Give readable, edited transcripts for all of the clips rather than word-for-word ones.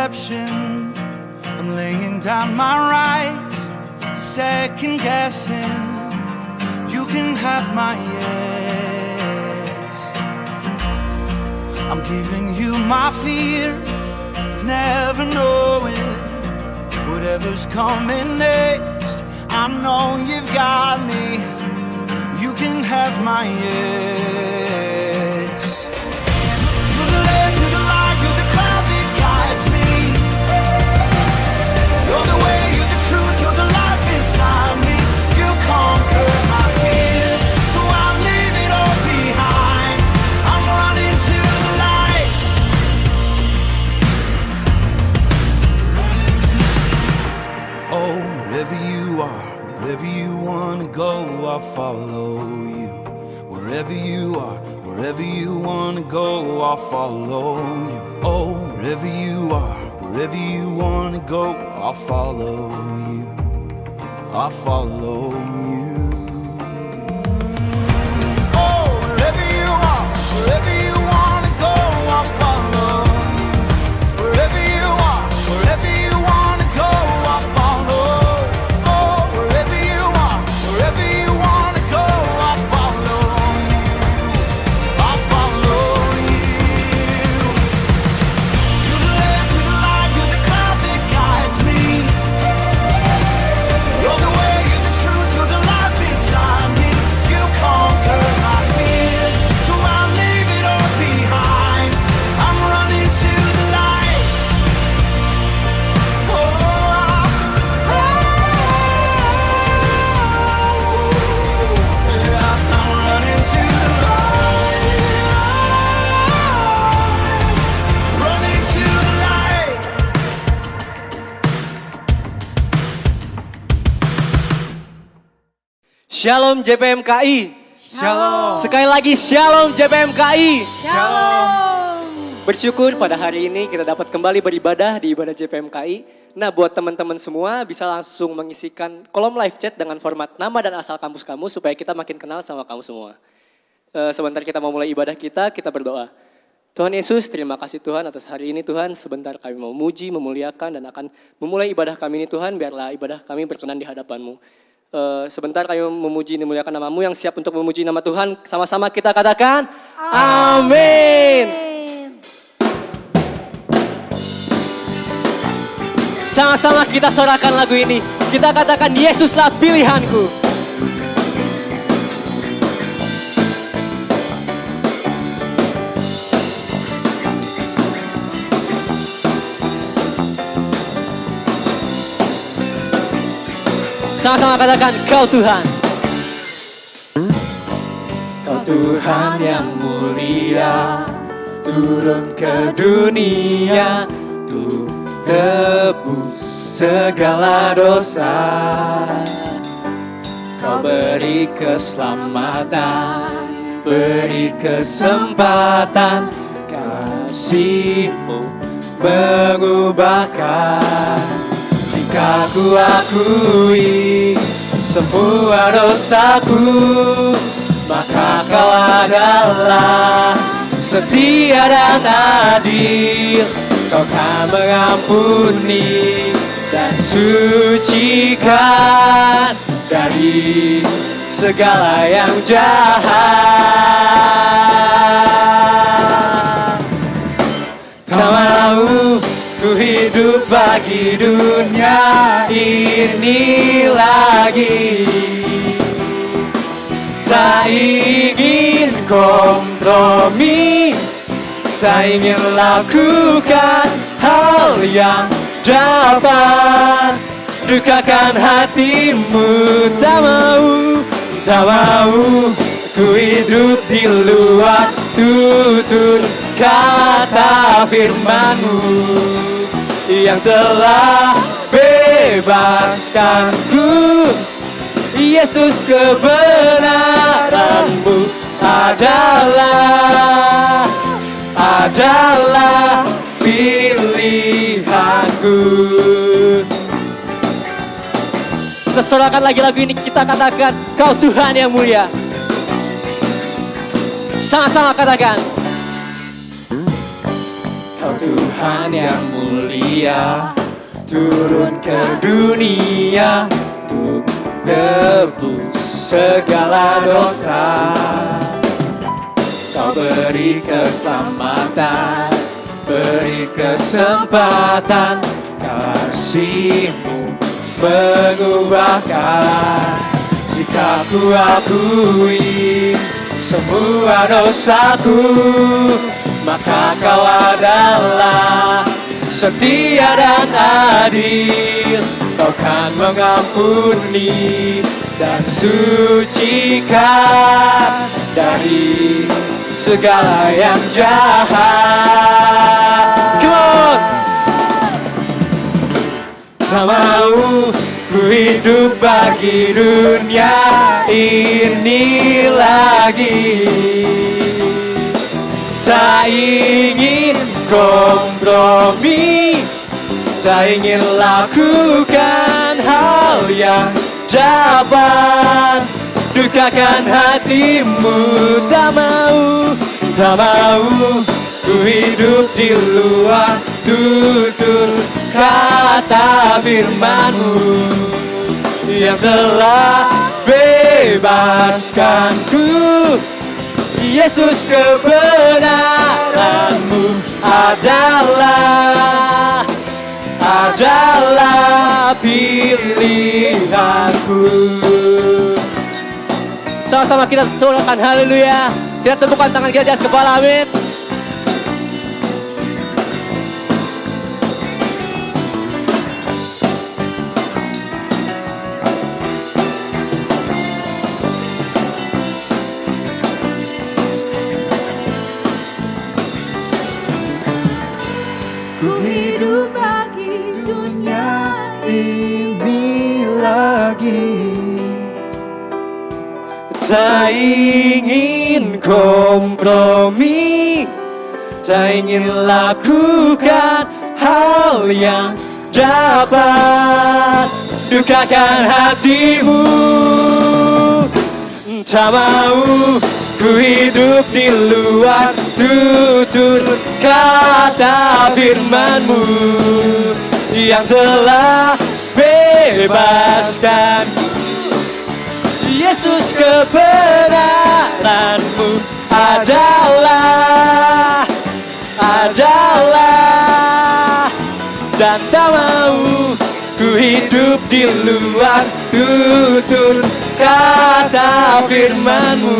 deception. I'm laying down my rights, second guessing. You can have my yes. I'm giving you my fear of never knowing whatever's coming next. I know you've got me. You can have my yes. You're the lamp, you're the light, you're the cloud that guides me. You're the way, you're the truth, you're the life inside me. You conquer my fears, so I'll leave it all behind. I'm running to the light. Oh, wherever you are, wherever you wanna go, I'll follow you. Wherever you are, wherever you wanna go, I'll follow you. Oh, wherever you are, wherever you wanna go, I'll follow you. I'll follow you. Oh, wherever you are, wherever you wanna go, I'll follow you. Wherever you are, wherever you wanna go, I'll follow. Oh, wherever you are, wherever you wanna go, I'll follow you. I'll follow you. You're the lamp, you're the light, you're the cloud that guides me. You're the way, you're the truth, you're the life inside me. You conquer my fears, so I'll leave it all behind. I'm running to the light. Oh, yeah, I'm running to the light. Running to the light. Shalom JPMKI. Shalom. Sekali lagi Shalom JPMKI. Shalom. Bersyukur pada hari ini kita dapat kembali beribadah di ibadah JPMKI. Nah, buat teman-teman semua bisa langsung mengisikan kolom live chat dengan format nama dan asal kampus kamu supaya kita makin kenal sama kamu semua. Sebentar kita mau mulai ibadah kita berdoa. Tuhan Yesus, terima kasih Tuhan atas hari ini Tuhan. Sebentar kami mau memuji, memuliakan dan akan memulai ibadah kami ini Tuhan. Biarlah ibadah kami berkenan di hadapan-Mu. Sebentar kami memuji dan memuliakan nama-Mu yang siap untuk memuji nama Tuhan. Sama-sama kita katakan, amin. Sama-sama kita sorakan lagu ini. Kita katakan, Yesuslah pilihanku. Sama-sama katakan, Kau Tuhan. Kau Tuhan yang mulia, turun ke dunia untuk tebus segala dosa. Kau beri keselamatan, beri kesempatan, kasih-Mu mengubahkan. Jika ku akui semua dosaku, maka Kau adalah setia dan adil. Kau kan mengampuni dan sucikan dari segala yang jahat. Tak mau ku hidup bagi dunia ini lagi. Tak ingin kompromi, tak ingin lakukan hal yang dapat dukakan hatimu. Tak mau ku hidup di luar tutur kata firman-Mu yang telah bebaskanku. Yesus, kebenaran-Mu adalah pilihanku. Kita sorakan lagi lagu ini, kita katakan, Kau Tuhan yang mulia. Sama-sama katakan, Kau Tuhan yang mulia, turun ke dunia untuk tebus segala dosa. Kau beri keselamatan, beri kesempatan, kasih-Mu mengubahkan. Jika ku akui semua dosaku, maka Kau adalah setia dan adil. Kau kan mengampuni dan sucikan dari segala yang jahat. Come on! Tak mau ku hidup bagi dunia ini lagi. Tak ingin kompromi, tak ingin lakukan hal yang dapat dukakan hatimu. Tak mau ku hidup di luar tutur kata firman-Mu yang telah bebaskanku. Yesus, kebenaran-Mu adalah pilihanku. Sama-sama kita sorakan haleluya. Kita tepukan tangan kita di atas kepala, amin. Ku hidup bagi dunia ini lagi. Tak ingin kompromi, tak ingin lakukan hal yang dapat dukakan hatimu. Tak mau ku hidup di luar tutur kata firman-Mu yang telah bebaskan. Yesus, kebenaran-Mu adalah dan tak mau ku hidup di luar tutur kata firman-Mu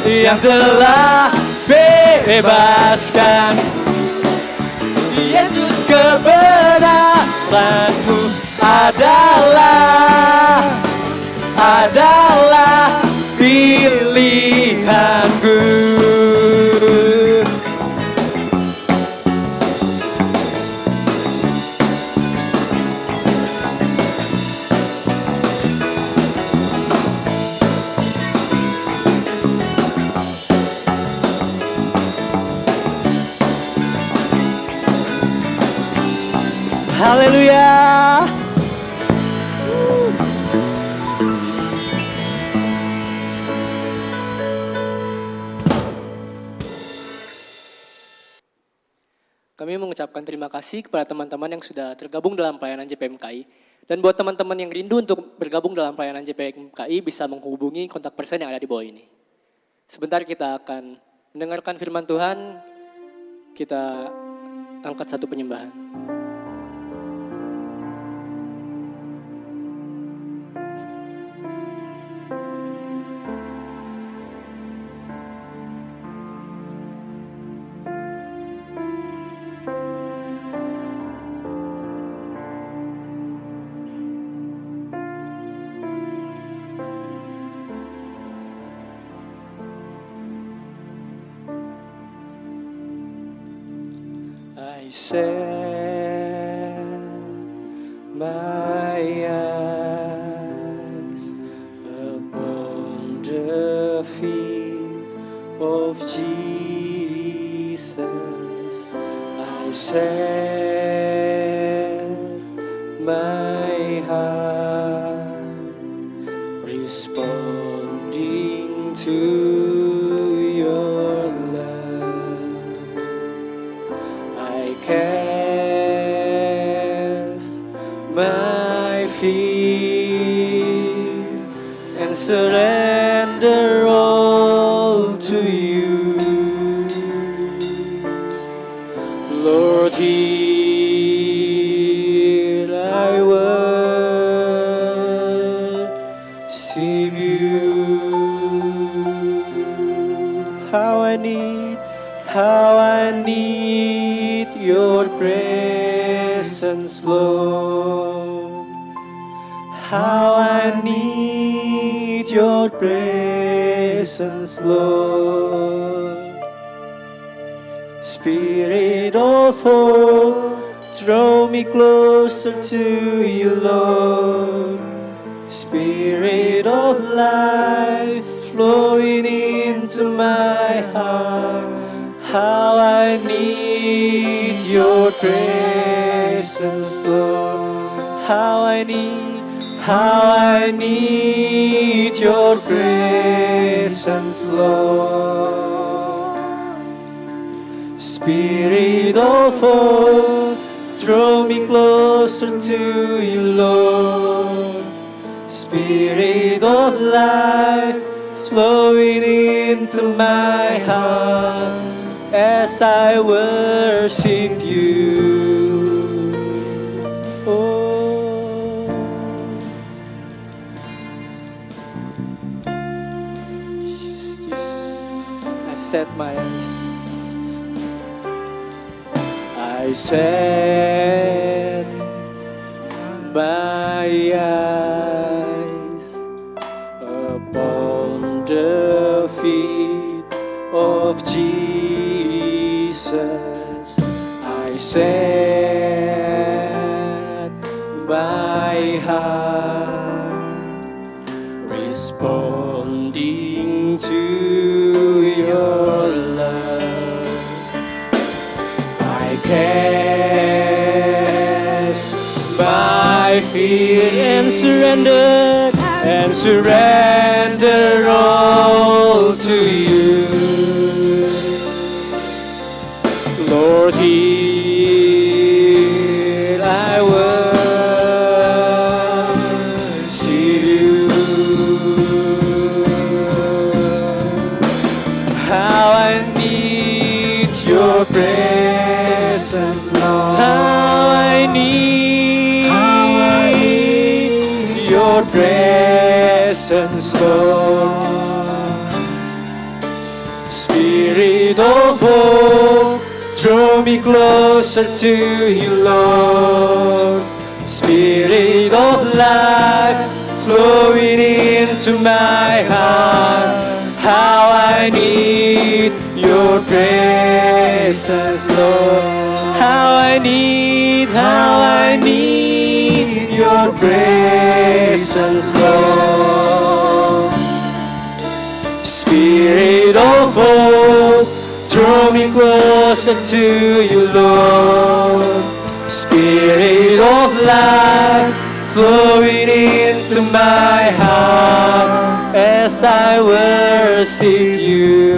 yang telah bebaskan. Yesus, kebenaran-Mu adalah pilihanku. Haleluya. Kami mengucapkan terima kasih kepada teman-teman yang sudah tergabung dalam pelayanan JPMKI. Dan buat teman-teman yang rindu untuk bergabung dalam pelayanan JPMKI bisa menghubungi kontak person yang ada di bawah ini. Sebentar kita akan mendengarkan firman Tuhan, kita angkat satu penyembahan. I set my eyes upon the feet of Jesus. I set my heart responding to your love. my feet and surrender all to you. Lord, here I worship you. How I need your presence, Lord. How I need your presence, Lord. Spirit of hope, draw me closer to you, Lord. Spirit of life, flowing into my heart. How I need your presence, Lord. How I need your presence, Lord. Spirit of hope, draw me closer to you, Lord. Spirit of life, flowing into my heart as I worship you. Oh, Jesus, I set my eyes. I set my eyes upon the feet of Jesus. I set my heart responding to your love. I cast my fear and surrender all to you. Lord, here I worship you. How I need your presence, Lord. How I need your presence, Lord. Spirit of hope, draw me closer to you, Lord. Spirit of life, flowing into my heart. How I need your presence, Lord. How I need your presence, Lord. Spirit of hope, draw me closer to you, Lord. Spirit of life, flowing into my heart as I worship you.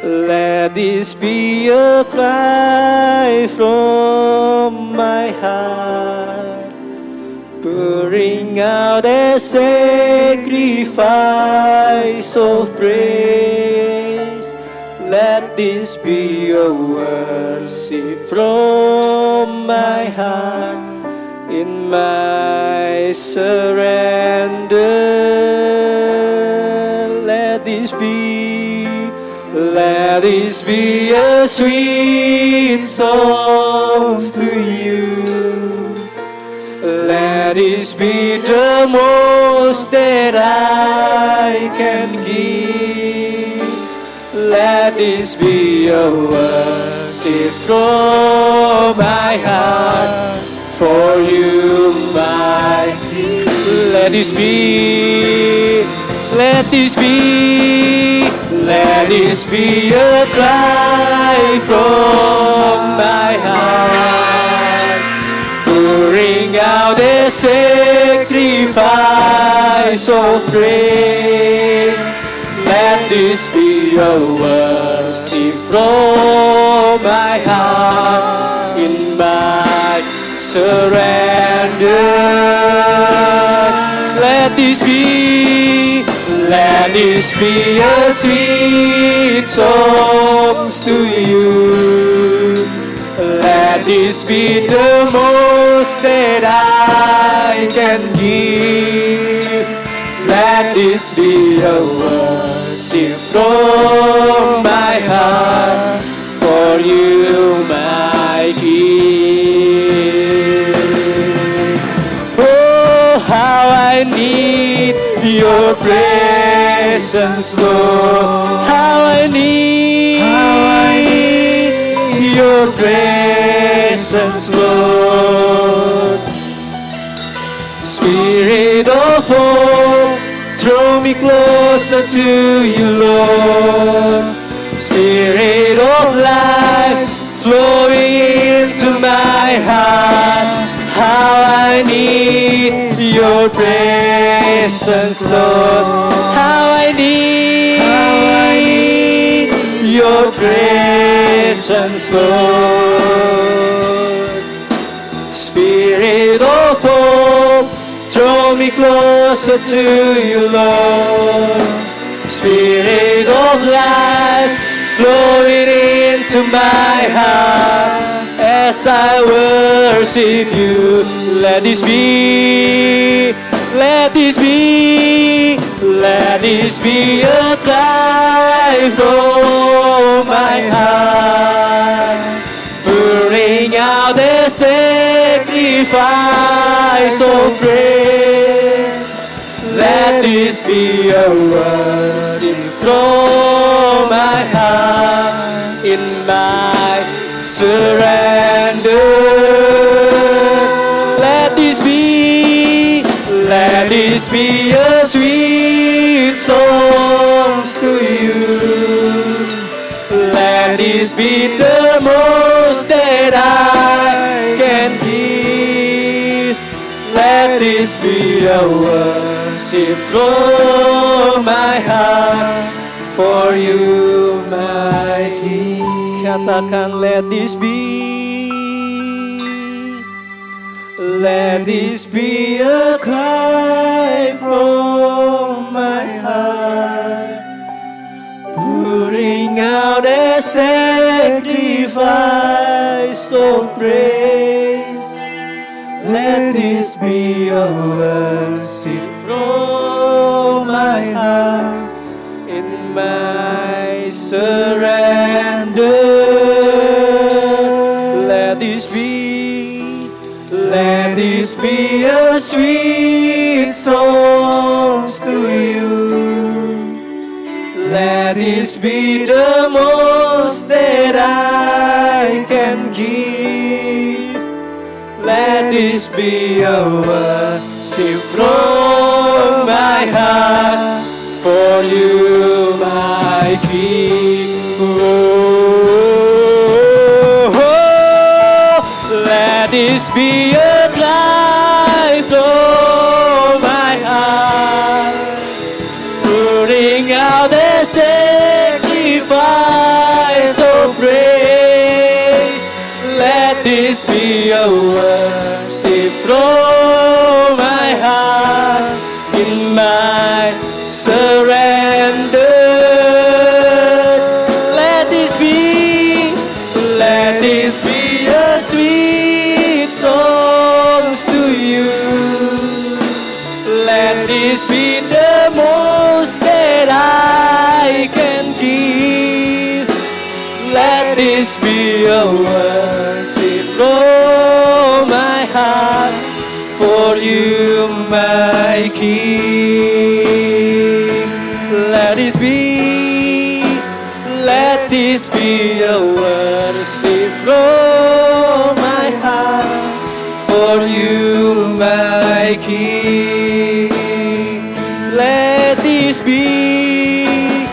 Let this be a cry from my heart, pouring out a sacrifice of praise. Let this be a worship from my heart in my surrender. Let this be a sweet song to you. Let this be the most that I can give. Let this be a worship from my heart for you, my King. Let this be a cry from my heart, pouring out a sacrifice of praise. Let this be a worship from my heart. surrendered. Let this be a sweet song to you. Let this be the most that I can give. Let this be a worship from my heart for you, my King. Oh, how I need your presence, Lord. How I need your presence, Lord. Spirit of hope, draw me closer to you, Lord. Spirit of life, flowing into my heart. How I need your presence, Lord. How I need your presence, Lord. Spirit of hope, draw me closer to you, Lord. Spirit of life, flowing into my heart. As I worship you, let this be a cry from my heart, pouring out a sacrifice of praise. Let this be a worship from my heart in my surrender. Let this be a sweet song to you. Let this be the most that I can give. Let this be a worship from my heart for you, my King. Katakan, let this be a cry from my heart, pouring out a sacrifice of praise. Let this be a worship from my heart in my surrender. Let this be a sweet song to you. Let this be the most that I can give. Let this be a worship from my heart for you, my King. Let this be a cry from my heart, pouring out a sacrifice of praise. Let this be a worship from my heart in my surrender. Let this be a sweet song to you. Let this be the most that I can give. Let this be a worship from my heart for you, my King. Let this be a worship from my heart for you, my King. Let this be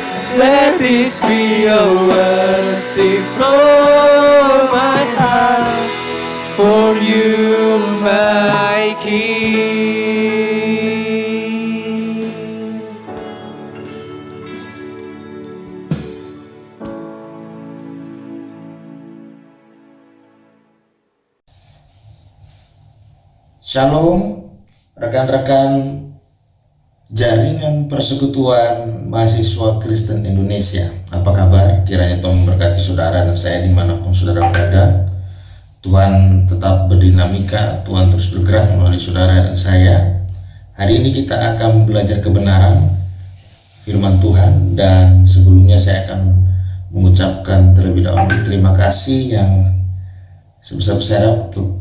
a worship from my heart for you, my King. Shalom rekan-rekan jaringan persekutuan mahasiswa Kristen Indonesia. Apa kabar? Kiranya Tuhan memberkati saudara dan saya dimanapun saudara berada. Tuhan tetap berdinamika, Tuhan terus bergerak melalui saudara dan saya. Hari ini kita akan belajar kebenaran firman Tuhan, dan sebelumnya saya akan mengucapkan terlebih dahulu terima kasih yang sebesar-besarnya untuk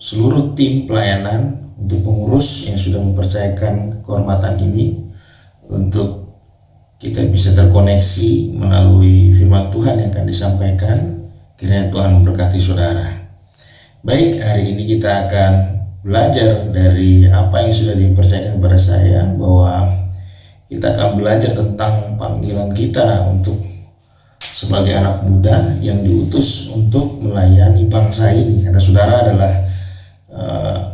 seluruh tim pelayanan, untuk pengurus yang sudah mempercayakan kehormatan ini untuk kita bisa terkoneksi melalui firman Tuhan yang akan disampaikan. Kiranya Tuhan memberkati saudara. Baik, hari ini kita akan belajar dari apa yang sudah dipercayakan kepada saya, bahwa kita akan belajar tentang panggilan kita untuk sebagai anak muda yang diutus untuk melayani bangsa ini. Karena saudara adalah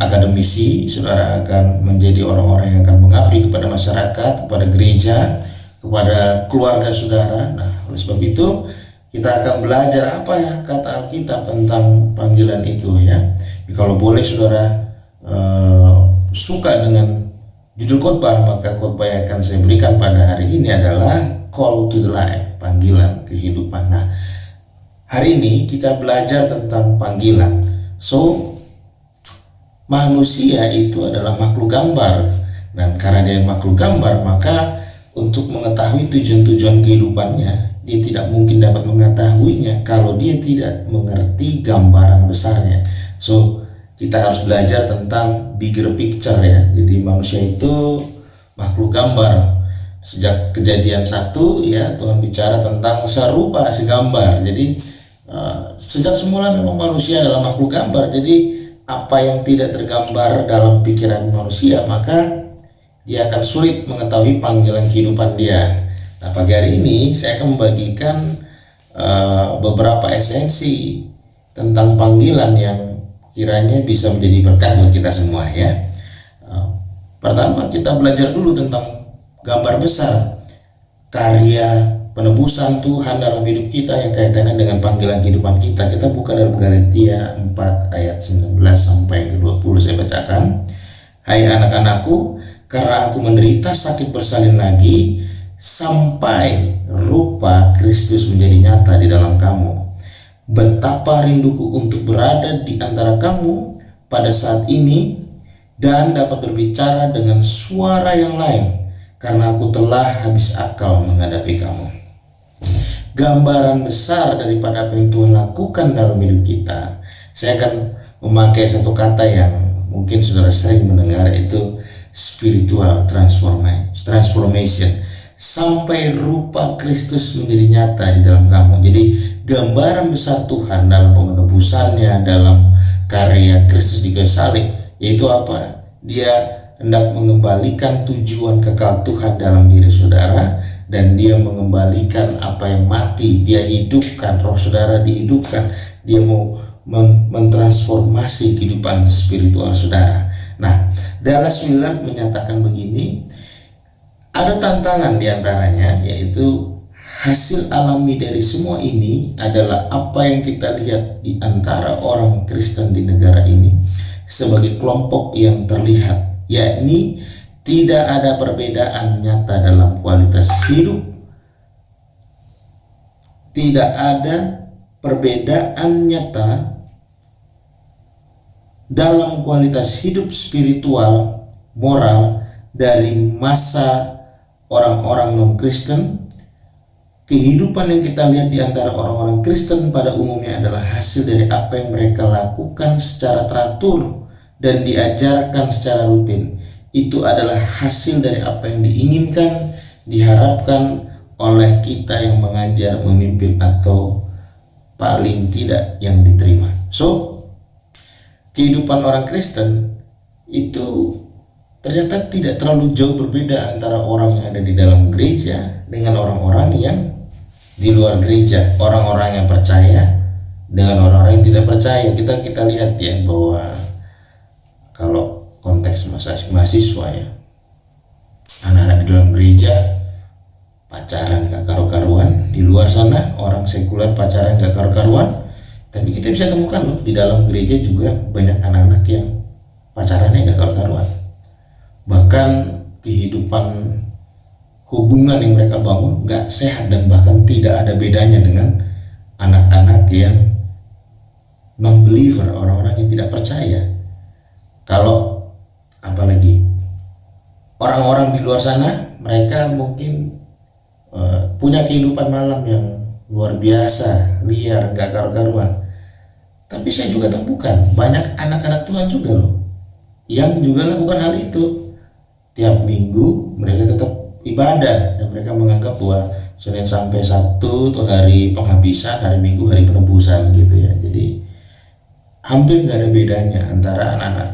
akademisi, saudara akan menjadi orang-orang yang akan mengabdi kepada masyarakat, kepada gereja, kepada keluarga saudara. Nah, oleh sebab itu kita akan belajar apa ya kata Alkitab tentang panggilan itu ya. Jadi, kalau boleh saudara suka dengan judul khotbah, maka khotbah yang akan saya berikan pada hari ini adalah Call to the Life, panggilan kehidupan. Nah, hari ini kita belajar tentang panggilan. So, manusia itu adalah makhluk gambar, dan karena dia makhluk gambar, maka untuk mengetahui tujuan-tujuan kehidupannya, dia tidak mungkin dapat mengetahuinya kalau dia tidak mengerti gambaran besarnya. So, kita harus belajar tentang bigger picture ya. Jadi manusia itu makhluk gambar. Sejak Kejadian 1 ya, Tuhan bicara tentang serupa segambar. Jadi sejak semula memang manusia adalah makhluk gambar. Jadi apa yang tidak tergambar dalam pikiran manusia, maka dia akan sulit mengetahui panggilan kehidupan dia. Nah, pagi hari ini saya akan membagikan beberapa esensi tentang panggilan yang kiranya bisa menjadi berkat buat kita semua ya. Pertama, kita belajar dulu tentang gambar besar karya penebusan Tuhan dalam hidup kita yang kaitannya dengan panggilan kehidupan kita. Kita buka dalam Galatia 4 ayat 19 sampai ke 20, saya bacakan. Hai anak-anakku, karena aku menderita sakit bersalin lagi, sampai rupa Kristus menjadi nyata di dalam kamu. Betapa rinduku untuk berada di antara kamu pada saat ini dan dapat berbicara dengan suara yang lain, karena aku telah habis akal menghadapi kamu. Gambaran besar daripada apa yang Tuhan lakukan dalam hidup kita. Saya akan memakai satu kata yang mungkin saudara sering mendengar, itu spiritual transformation. Sampai rupa Kristus menjadi nyata di dalam kamu. Jadi gambaran besar Tuhan dalam penebusannya, dalam karya Kristus di kayu salib, yaitu apa? Dia hendak mengembalikan tujuan kekal Tuhan dalam diri saudara, dan dia mengembalikan apa yang mati, dia hidupkan. Roh saudara dihidupkan, dia mau mentransformasi kehidupan spiritual saudara. Nah, Dallas Willard menyatakan begini, ada tantangan diantaranya, yaitu hasil alami dari semua ini adalah apa yang kita lihat di antara orang Kristen di negara ini sebagai kelompok yang terlihat, yakni tidak ada perbedaan nyata dalam kualitas hidup. Tidak ada perbedaan nyata dalam kualitas hidup spiritual, moral dari masa orang-orang non-Kristen. Kehidupan yang kita lihat di antara orang-orang Kristen pada umumnya adalah hasil dari apa yang mereka lakukan secara teratur dan diajarkan secara rutin. Itu adalah hasil dari apa yang diinginkan, diharapkan oleh kita yang mengajar, memimpin, atau paling tidak yang diterima. So, kehidupan orang Kristen itu ternyata tidak terlalu jauh berbeda antara orang yang ada di dalam gereja dengan orang-orang yang di luar gereja, orang-orang yang percaya dengan orang-orang yang tidak percaya. Kita lihat ya, bahwa kalau konteks mahasiswa ya, anak-anak di dalam gereja pacaran gak karu-karuan, di luar sana orang sekuler pacaran gak karu-karuan. Tapi kita bisa temukan loh, di dalam gereja juga banyak anak-anak yang pacarannya gak karuan. Bahkan kehidupan hubungan yang mereka bangun gak sehat dan bahkan tidak ada bedanya dengan anak-anak yang non-believer, orang-orang yang tidak percaya. Kalau apalagi orang-orang di luar sana, mereka mungkin punya kehidupan malam yang luar biasa, liar, gak karu-karuan. Tapi saya juga temukan banyak anak-anak Tuhan juga loh yang juga lakukan hal itu. Tiap minggu mereka tetap ibadah dan mereka menganggap bahwa Senin sampai Sabtu itu hari penghabisan, hari Minggu hari penebusan gitu ya. Jadi hampir nggak ada bedanya antara anak-anak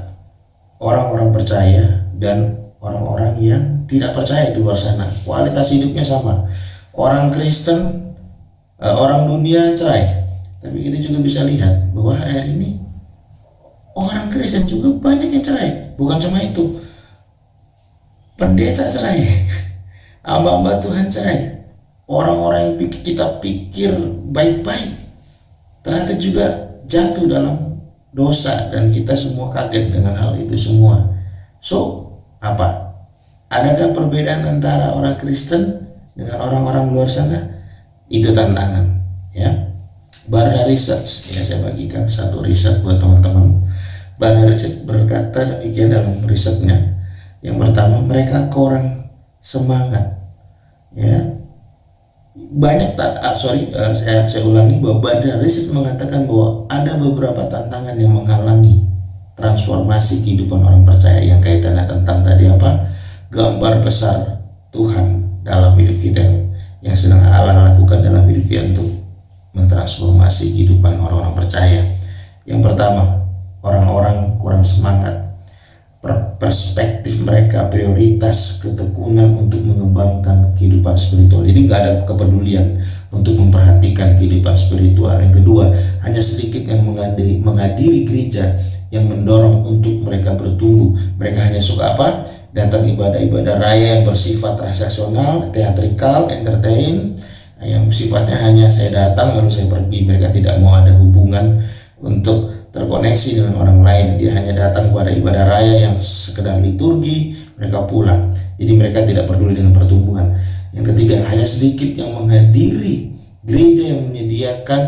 orang-orang percaya dan orang-orang yang tidak percaya di luar sana. Kualitas hidupnya sama. Orang Kristen, orang dunia cerai, tapi kita juga bisa lihat bahwa hari-hari ini orang Kristen juga banyak yang cerai. Bukan cuma itu, pendeta cerai, hamba-hamba Tuhan cerai, orang-orang yang kita pikir baik-baik ternyata juga jatuh dalam dosa dan kita semua kaget dengan hal itu semua. So apa? Adakah perbedaan antara orang Kristen dengan orang-orang luar sana? Itu tantangan ya. Barna Research, ya saya bagikan satu riset buat teman-teman. Barna Research berkata demikian dalam risetnya. Yang pertama, mereka kurang semangat ya. Banyak saya ulangi bahwa Barna Research mengatakan bahwa ada beberapa tantangan yang menghalangi transformasi kehidupan orang percaya yang kaitannya tentang tadi apa? Gambar besar Tuhan dalam hidup kita yang sedang Allah lakukan dalam hidup kita untuk mentransformasi kehidupan orang-orang percaya. Yang pertama, orang-orang kurang semangat. Perspektif mereka, prioritas, ketekunan untuk mengembangkan kehidupan spiritual. Jadi nggak ada kepedulian untuk memperhatikan kehidupan spiritual. Yang kedua, hanya sedikit yang menghadiri gereja yang mendorong untuk mereka bertumbuh. Mereka hanya suka apa? Datang ibadah-ibadah raya yang bersifat transaksional, teatrikal, entertain, yang sifatnya hanya saya datang lalu saya pergi. Mereka tidak mau ada hubungan untuk terkoneksi dengan orang lain. Dia hanya datang kepada ibadah raya yang sekedar liturgi, mereka pulang. Jadi mereka tidak peduli dengan pertumbuhan. Yang ketiga, hanya sedikit yang menghadiri gereja yang menyediakan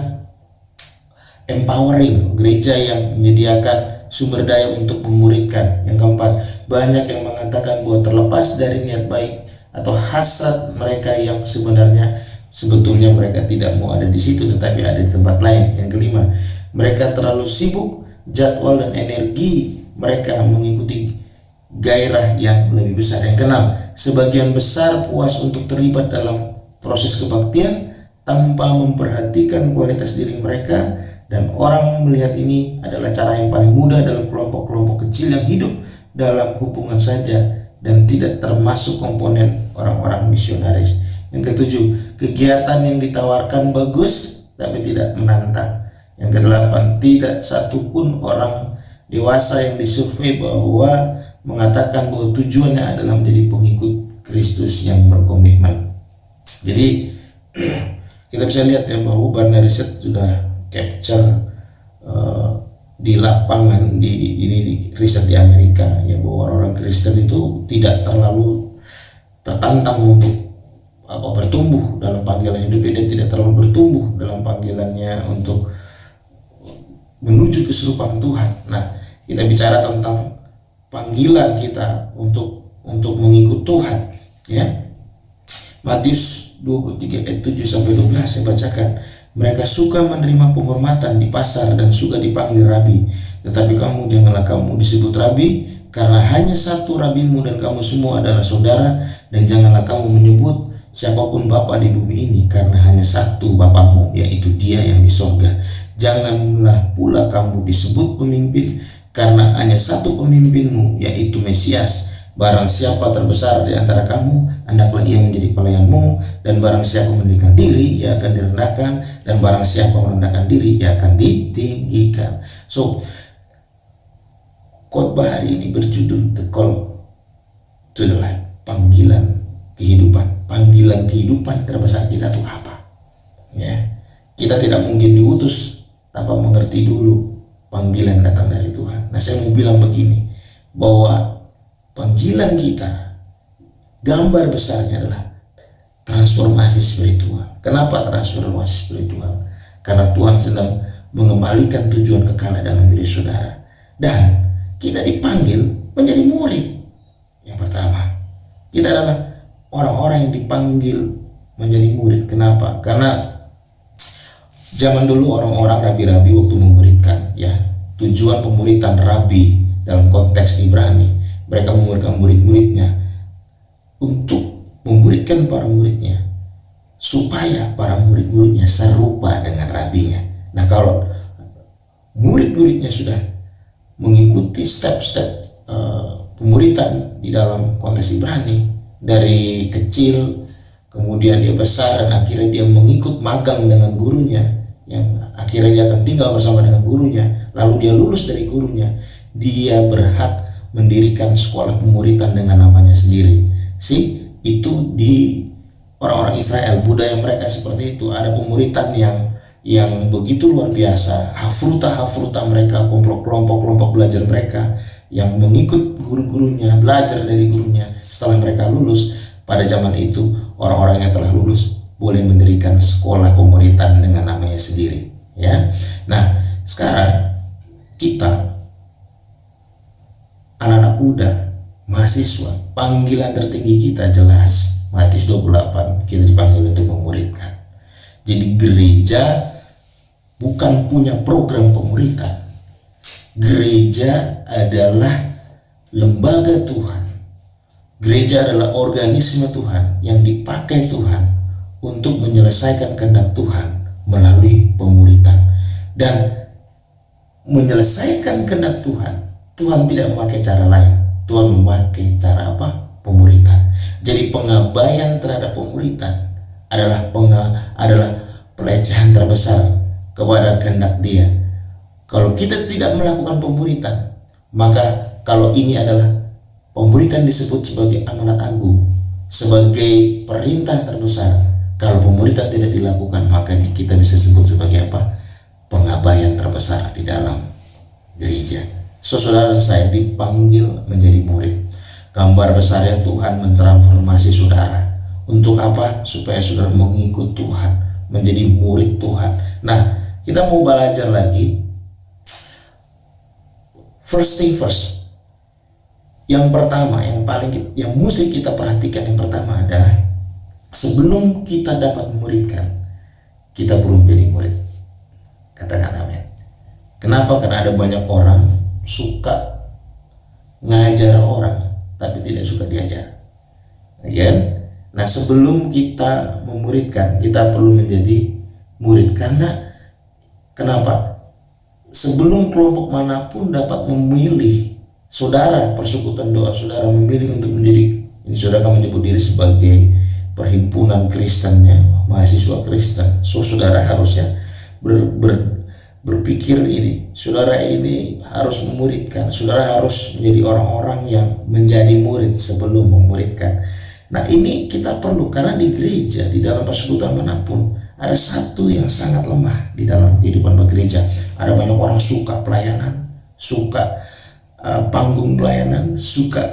empowering, gereja yang menyediakan sumber daya untuk memuridkan. Yang keempat, banyak yang mengatakan bahwa terlepas dari niat baik atau hasrat mereka yang sebetulnya mereka tidak mau ada di situ tetapi ada di tempat lain. Yang kelima, mereka terlalu sibuk, jadwal dan energi mereka mengikuti gairah yang lebih besar. Yang keenam, sebagian besar puas untuk terlibat dalam proses kebaktian tanpa memperhatikan kualitas diri mereka, dan orang melihat ini adalah cara yang paling mudah dalam kelompok-kelompok kecil yang hidup dalam hubungan saja dan tidak termasuk komponen orang-orang misionaris. Yang ketujuh, kegiatan yang ditawarkan bagus tapi tidak menantang. Yang kedelapan, tidak satupun orang dewasa yang disurvei bahwa mengatakan bahwa tujuannya adalah menjadi pengikut Kristus yang berkomitmen. Jadi kita bisa lihat ya bahwa Barna Research sudah capture di lapangan di riset di Amerika ya bahwa orang Kristen itu tidak terlalu tertantang untuk bertumbuh dalam panggilan hidup. Dia tidak terlalu bertumbuh dalam panggilannya untuk menuju keserupaan Tuhan. Nah, kita bicara tentang panggilan kita untuk mengikut Tuhan ya. Matius 23 ayat 7 sampai 12 saya bacakan. Mereka suka menerima penghormatan di pasar dan suka dipanggil rabi, tetapi kamu janganlah kamu disebut rabi, karena hanya satu rabimu dan kamu semua adalah saudara. Dan janganlah kamu menyebut siapapun bapa di bumi ini, karena hanya satu bapamu, yaitu Dia yang di sorga. Janganlah pula kamu disebut pemimpin, karena hanya satu pemimpinmu, yaitu Mesias. Barang siapa terbesar di antara kamu, hendaklah ia menjadi pelayanmu. Dan barang siapa meninggikan diri, ia akan direndahkan. Dan barang siapa merendahkan diri, ia akan ditinggikan. So, khotbah hari ini berjudul The Call to the Life, panggilan kehidupan. Panggilan kehidupan terbesar kita itu apa? Ya, kita tidak mungkin diutus tanpa mengerti dulu panggilan datang dari Tuhan. Nah, saya mau bilang begini, bahwa panggilan kita, gambar besarnya adalah transformasi spiritual. Kenapa transformasi spiritual? Karena Tuhan sedang mengembalikan tujuan kekal dalam diri saudara. Dan kita dipanggil menjadi murid. Yang pertama, kita adalah orang-orang yang dipanggil menjadi murid. Kenapa? Karena zaman dulu orang-orang rabi-rabi waktu memuridkan, ya, tujuan pemuridan rabi dalam konteks Ibrani, mereka memuridkan murid-muridnya untuk memuridkan para muridnya supaya para murid-muridnya serupa dengan rabinya. Nah, kalau murid-muridnya sudah mengikuti step-step pemuridan di dalam konteks Ibrani, dari kecil kemudian dia besar dan akhirnya dia mengikut magang dengan gurunya, yang akhirnya dia akan tinggal bersama dengan gurunya, lalu dia lulus dari gurunya, dia berhak mendirikan sekolah pemuridan dengan namanya sendiri. Itu di orang-orang Israel, budaya mereka seperti itu. Ada pemuridan yang begitu luar biasa. Hafruta mereka, kelompok belajar mereka yang mengikut guru-gurunya, belajar dari gurunya. Setelah mereka lulus, pada zaman itu orang-orang yang telah lulus boleh mendirikan sekolah pemuridan dengan namanya sendiri, ya. Nah, sekarang kita anak-anak muda, mahasiswa, panggilan tertinggi kita jelas Matius 28, kita dipanggil untuk memuridkan. Jadi gereja bukan punya program pemuridan. Gereja adalah lembaga Tuhan. Gereja adalah organisme Tuhan yang dipakai Tuhan untuk menyelesaikan kehendak Tuhan melalui pemuridan. Dan menyelesaikan kehendak Tuhan, Tuhan tidak memakai cara lain. Tuhan memakai cara apa? Pemuridan. Jadi pengabaian terhadap pemuridan adalah pelecehan terbesar kepada kehendak Dia. Kalau kita tidak melakukan pemuridan, maka kalau ini adalah pemuridan disebut sebagai amanat agung, sebagai perintah terbesar. Kalau pemuridan tidak dilakukan, maka kita bisa sebut sebagai apa? Pengabaian terbesar di dalam gereja. Saudara saya dipanggil menjadi murid. Gambar besarnya Tuhan mentransformasi saudara. Untuk apa? Supaya saudara mengikut Tuhan, menjadi murid Tuhan. Nah, kita mau belajar lagi. First thing first. Yang pertama, yang mesti kita perhatikan yang pertama adalah sebelum kita dapat memuridkan, kita belum jadi murid. Katakan amin. Kenapa? Karena ada banyak orang suka ngajar orang tapi tidak suka diajar, ya. Nah, sebelum kita memuridkan, kita perlu menjadi murid. Karena kenapa? Sebelum kelompok manapun dapat memilih saudara, persekutuan doa saudara memilih untuk menjadi, ini saudara akan menyebut diri sebagai perhimpunan Kristen, ya, mahasiswa Kristen. Saudara harusnya berpikir ini, saudara ini harus memuridkan, saudara harus menjadi orang-orang yang menjadi murid sebelum memuridkan. Nah, ini kita perlu, karena di gereja, di dalam persekutuan manapun, ada satu yang sangat lemah di dalam kehidupan bergereja. Ada banyak orang suka pelayanan, suka panggung pelayanan, suka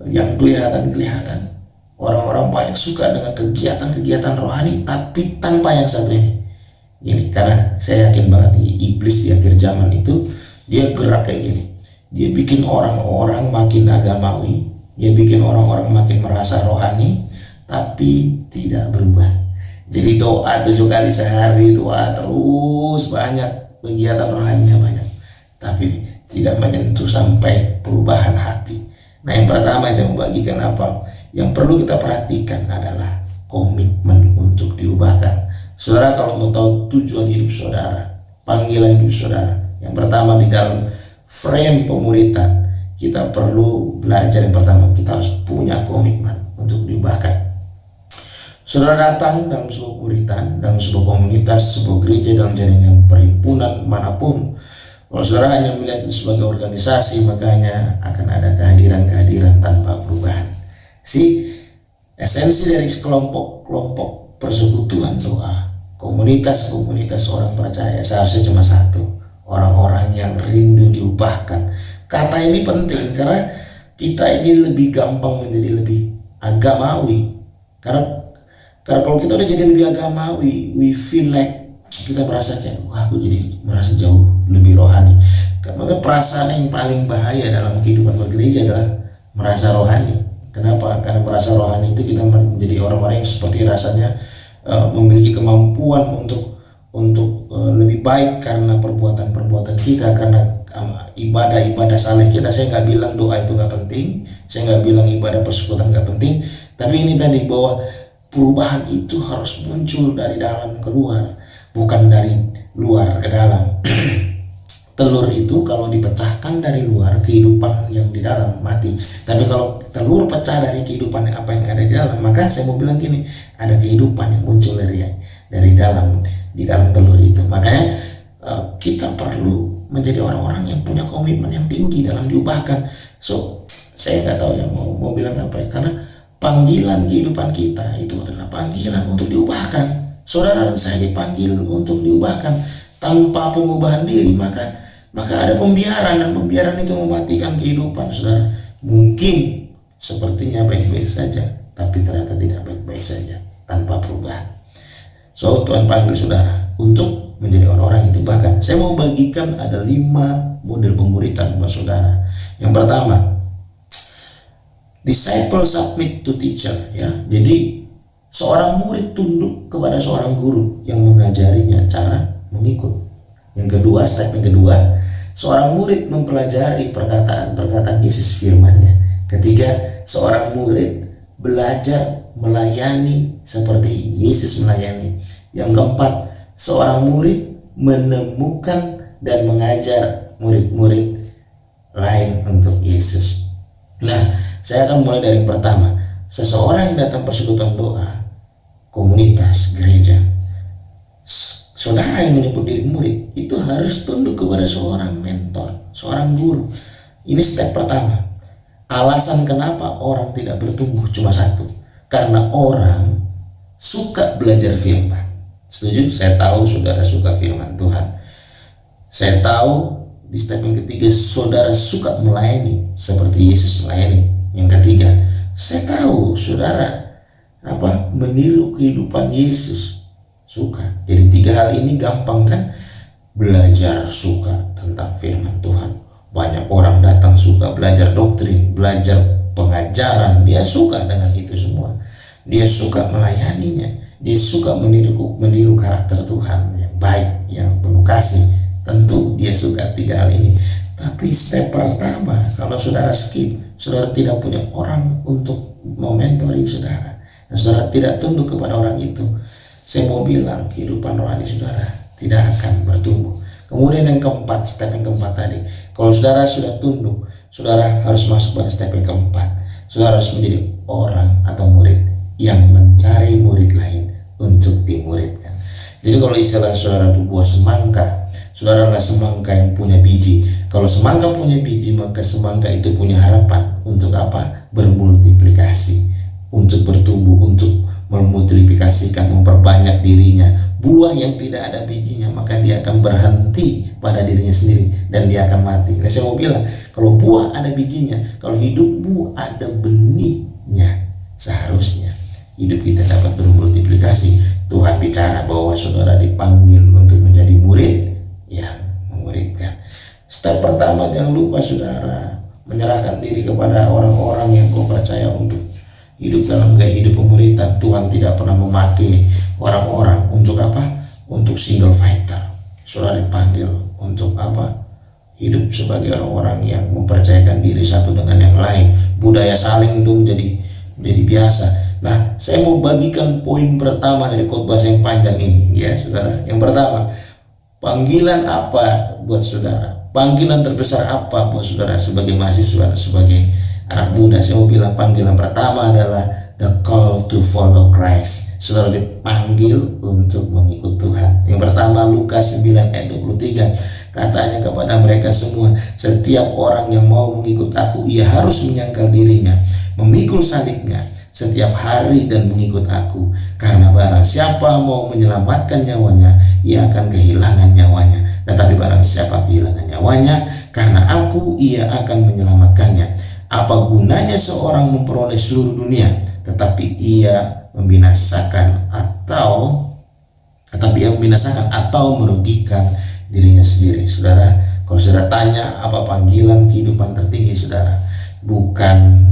yang kelihatan. Orang-orang banyak suka dengan kegiatan-kegiatan rohani, tapi tanpa yang satu ini. Gini, karena saya yakin banget iblis di akhir zaman itu dia gerak kayak gini. Dia bikin orang-orang makin agamawi, dia bikin orang-orang makin merasa rohani, tapi tidak berubah. Jadi doa 7 kali sehari, doa terus, banyak kegiatan rohaninya banyak, tapi tidak menyentuh sampai perubahan hati. Nah, yang pertama yang saya mau bagikan apa? Yang perlu kita perhatikan adalah komitmen untuk diubahkan. Saudara, kalau mau tahu tujuan hidup saudara, panggilan hidup saudara, yang pertama di dalam frame pemuridan, kita perlu belajar. Yang pertama, kita harus punya komitmen untuk diubahkan. Saudara datang dalam sebuah pemuridan, dalam sebuah komunitas, sebuah gereja, dalam jaringan perhimpunan manapun, kalau saudara hanya melihat itu sebagai organisasi, makanya akan ada kehadiran-kehadiran tanpa perubahan. Esensi dari kelompok persekutuan doa, komunitas orang percaya seharusnya cuma satu, orang-orang yang rindu diubahkan, Kata ini penting karena kita ini lebih gampang menjadi lebih agamawi. Karena kalau kita udah jadi lebih agamawi, we feel like kita merasa kayak, wah aku jadi merasa jauh lebih rohani. Maka perasaan yang paling bahaya dalam kehidupan bergereja adalah merasa rohani. Kenapa? Karena merasa rohani itu kita menjadi orang-orang yang seperti rasanya memiliki kemampuan untuk lebih baik karena perbuatan-perbuatan kita, karena ibadah saleh kita. Saya nggak bilang doa itu nggak penting, saya nggak bilang ibadah persekutuan nggak penting, tapi ini tadi bahwa perubahan itu harus muncul dari dalam keluar, bukan dari luar ke dalam. Telur itu kalau dipecahkan dari luar, kehidupan yang di dalam mati. Tapi kalau telur pecah dari kehidupan apa yang ada di dalam, maka saya mau bilang gini, ada kehidupan yang muncul dari dalam, di dalam telur itu. Makanya kita perlu menjadi orang-orang yang punya komitmen yang tinggi dalam diubahkan. So saya nggak tahu ya mau bilang apa ya, karena panggilan kehidupan kita itu adalah panggilan untuk diubahkan. Saudara dan saya dipanggil untuk diubahkan. Tanpa pengubahan diri maka ada pembiaran, dan pembiaran itu mematikan kehidupan. Saudara, mungkin sepertinya baik-baik saja, tapi ternyata tidak baik-baik saja tanpa perubahan. So Tuhan panggil saudara untuk menjadi orang-orang yang diubahkan. Saya mau bagikan ada 5 model pemuritan buat saudara. Yang pertama, disciple submit to teacher, ya. Jadi seorang murid tunduk kepada seorang guru yang mengajarinya cara mengikut. Yang kedua, step yang kedua, seorang murid mempelajari perkataan Yesus firman-Nya. Ketiga, seorang murid belajar melayani seperti Yesus melayani. Yang keempat, seorang murid menemukan dan mengajar murid-murid lain untuk Yesus. Nah, saya akan mulai dari yang pertama. Seseorang yang datang persekutuan doa, komunitas, gereja, saudara yang menyebut diri murid itu harus tunduk kepada seorang mentor, seorang guru. Ini step pertama. Alasan kenapa orang tidak bertumbuh cuma satu, karena orang suka belajar firman. Setuju? Saya tahu saudara suka firman Tuhan. Saya tahu di step yang ketiga saudara suka melayani seperti Yesus melayani. Yang ketiga, saya tahu saudara meniru kehidupan Yesus. Suka. Jadi 3 hal ini gampang kan? Belajar suka tentang firman Tuhan. Banyak orang datang suka belajar doktrin, belajar pengajaran. Dia suka dengan itu semua. Dia suka melayaninya. Dia suka meniru karakter Tuhan yang baik, yang penuh kasih. Tentu dia suka 3 hal ini. Tapi step pertama, kalau saudara skip, saudara tidak punya orang untuk mementori saudara, dan saudara tidak tunduk kepada orang itu, saya mau bilang kehidupan rohani saudara tidak akan bertumbuh. Kemudian yang keempat, step yang keempat tadi, kalau saudara sudah tunduk, saudara harus masuk pada step yang keempat. Saudara harus menjadi orang atau murid yang mencari murid lain untuk dimuridkan. Jadi kalau istilah saudara itu buah semangka, saudara adalah semangka yang punya biji. Kalau semangka punya biji, maka semangka itu punya harapan untuk apa? Bermultiplikasi, untuk bertumbuh, untuk memultiplikasikan, memperbanyak dirinya. Buah yang tidak ada bijinya, maka dia akan berhenti pada dirinya sendiri dan dia akan mati. Nah, saya mau bilang, kalau buah ada bijinya, kalau hidupmu ada benihnya, seharusnya hidup kita dapat bermultiplikasi. Tuhan bicara bahwa saudara dipanggil untuk menjadi murid yang memuridkan. Step pertama, jangan lupa saudara menyerahkan diri kepada orang-orang yang kau percaya untuk hidup dalam gaya hidup pemuritan. Tuhan tidak pernah memakai orang-orang untuk apa? Untuk single fighter. Saudara dipanggil untuk apa? Hidup sebagai orang-orang yang mempercayakan diri satu dengan yang lain. Budaya saling itu menjadi biasa. Nah, saya mau bagikan poin pertama dari khotbah yang panjang ini, ya saudara. Yang pertama, panggilan apa buat saudara? Panggilan terbesar apa buat saudara sebagai mahasiswa, sebagai anak muda? Saya mau bilang panggilan pertama adalah the call to follow Christ. Saudara dipanggil untuk mengikut Tuhan. Yang pertama, Lukas 9 ayat 23, katanya kepada mereka semua, setiap orang yang mau mengikut aku, ia harus menyangkal dirinya, memikul salibnya setiap hari dan mengikut aku. Karena barang siapa mau menyelamatkan nyawanya, ia akan kehilangan nyawanya. Tetapi barang siapa kehilangan nyawanya Karena aku, ia akan menyelamatkannya. Apa gunanya seorang memperoleh seluruh dunia, tetapi ia membinasakan atau merugikan dirinya sendiri. Saudara, kalau saudara tanya apa panggilan kehidupan tertinggi saudara, bukan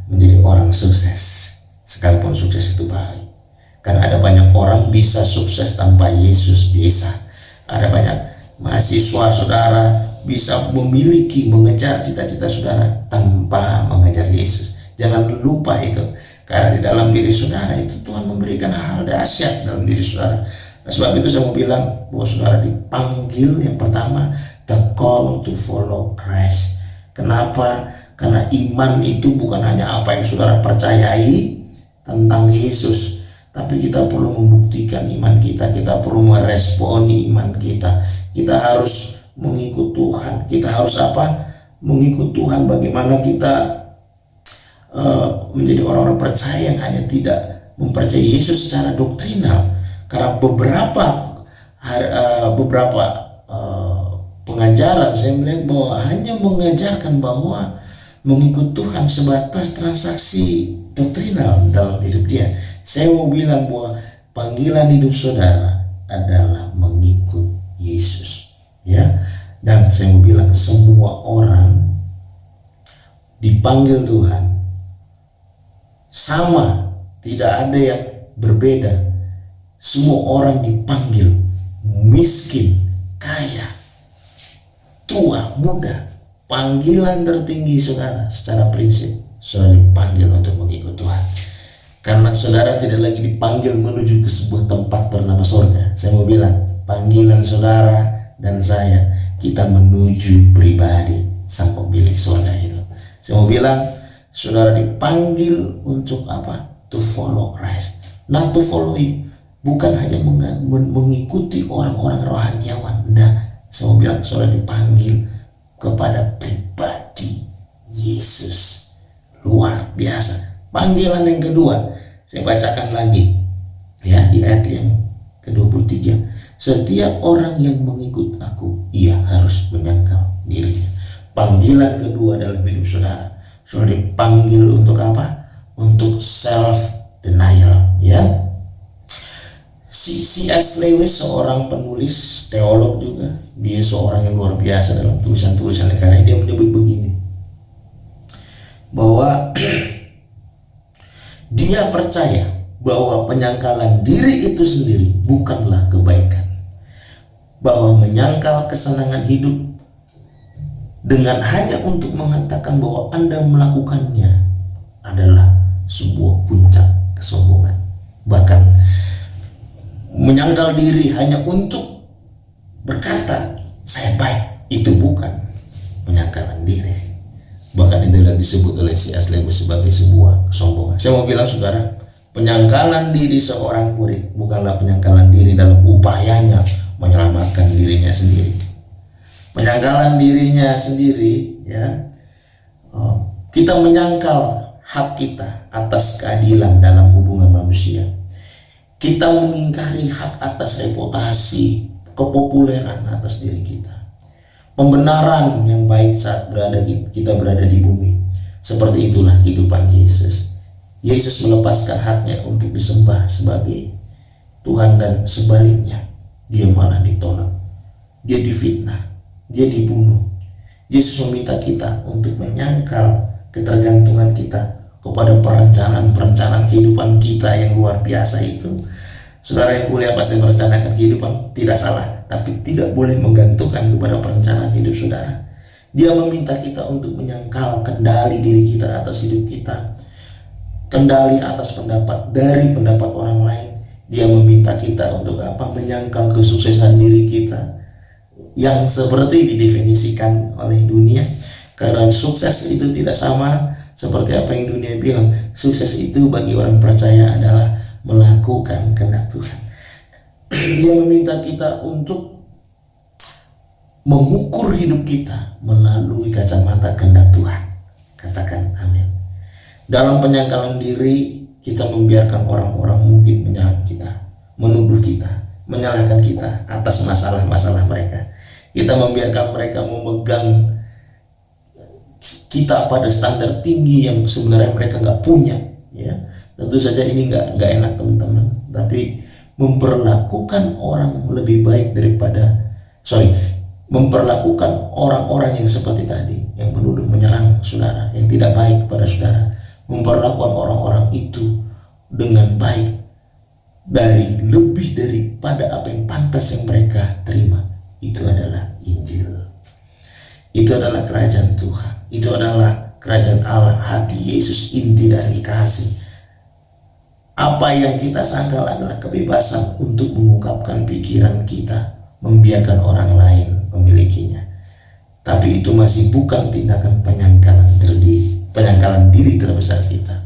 menjadi orang sukses, sekalipun sukses itu baik. Karena ada banyak orang bisa sukses tanpa Yesus, bisa. Ada banyak mahasiswa saudara bisa memiliki, mengejar cita-cita saudara tanpa mengejar Yesus. Jangan lupa itu, karena di dalam diri saudara itu Tuhan memberikan hal-hal dahsyat dalam diri saudara. Nah, sebab itu saya mau bilang bahwa saudara dipanggil yang pertama, the call to follow Christ. Kenapa? Karena iman itu bukan hanya apa yang saudara percayai tentang Yesus, tapi kita perlu membuktikan iman kita, kita perlu meresponi iman kita. Kita harus mengikut Tuhan. Kita harus mengikut Tuhan. Bagaimana kita menjadi orang-orang percaya yang hanya tidak mempercayai Yesus secara doktrinal. Karena beberapa pengajaran saya melihat bahwa hanya mengajarkan bahwa mengikut Tuhan sebatas transaksi doktrinal dalam hidup dia. Saya mau bilang bahwa panggilan hidup saudara adalah mengikut Yesus, ya. Dan saya mau bilang semua orang dipanggil Tuhan sama, tidak ada yang berbeda. Semua orang dipanggil, miskin, kaya, tua, muda. Panggilan tertinggi saudara secara prinsip, saudara dipanggil untuk mengikut Tuhan. Karena saudara tidak lagi dipanggil menuju ke sebuah tempat bernama surga. Saya mau bilang, panggilan saudara dan saya, kita menuju pribadi sang pemilik surga itu. Saya mau bilang, saudara dipanggil untuk apa? To follow Christ, not to follow you. Bukan hanya mengikuti orang-orang rohaniawan. Nah, saya mau bilang, saudara dipanggil kepada pribadi Yesus. Luar biasa. Panggilan yang kedua, saya bacakan lagi ya di ayat yang ke-23. Setiap orang yang mengikut aku, ia harus menyangkal dirinya. Panggilan kedua dalam hidup saudara, saudara dipanggil untuk apa? Untuk self denial, ya. C.S. Lewis, seorang penulis teolog juga, dia seorang yang luar biasa dalam tulisan-tulisannya, karena dia menyebut begini, bahwa dia percaya bahwa penyangkalan diri itu sendiri bukanlah kebaikan, bahwa menyangkal kesenangan hidup dengan hanya untuk mengatakan bahwa Anda melakukannya adalah sebuah puncak kesombongan. Bahkan menyangkal diri hanya untuk berkata saya baik, itu bukan penyangkalan diri. Bahkan itu disebut oleh C.S. Lewis sebagai sebuah kesombongan. Saya mau bilang saudara, penyangkalan diri seorang murid bukanlah penyangkalan diri dalam upayanya menyelamatkan dirinya sendiri. Penyangkalan dirinya sendiri, ya, kita menyangkal hak kita atas keadilan dalam hubungan manusia. Kita mengingkari hak atas reputasi, kepopuleran atas diri kita, pembenaran yang baik saat kita berada di bumi. Seperti itulah kehidupan Yesus. Yesus melepaskan haknya untuk disembah sebagai Tuhan, dan sebaliknya dia malah ditolak, dia difitnah, dia dibunuh. Yesus meminta kita untuk menyangkal ketergantungan kita kepada perencanaan kehidupan kita yang luar biasa itu. Saudara yang kuliah, pasti merencanakan kehidupan tidak salah, tapi tidak boleh menggantungkan kepada perencanaan hidup saudara. Dia meminta kita untuk menyangkal kendali diri kita atas hidup kita, kendali atas pendapat orang lain. Dia meminta kita untuk apa? Menyangkal kesuksesan diri kita yang seperti didefinisikan oleh dunia. Karena sukses itu tidak sama seperti apa yang dunia bilang. Sukses itu bagi orang percaya adalah melakukan kehendak Tuhan. Dia meminta kita untuk mengukur hidup kita melalui kacamata kehendak Tuhan. Katakan amin. Dalam penyangkalan diri, kita membiarkan orang-orang mungkin menyerang kita, menuduh kita, menyalahkan kita atas masalah-masalah mereka. Kita membiarkan mereka memegang minta pada standar tinggi yang sebenarnya mereka nggak punya, ya. Tentu saja ini nggak enak teman-teman. Tapi memperlakukan orang lebih baik memperlakukan orang-orang yang seperti tadi, yang menuduh menyerang saudara, yang tidak baik pada saudara, memperlakukan orang-orang itu dengan baik lebih daripada apa yang pantas yang mereka terima. Itu adalah Injil. Itu adalah kerajaan Tuhan. Itu adalah kerajaan Allah, hati Yesus, inti dari kasih. Apa yang kita sangkal adalah kebebasan untuk mengungkapkan pikiran kita, membiarkan orang lain memilikinya. Tapi itu masih bukan tindakan penyangkalan diri terbesar kita.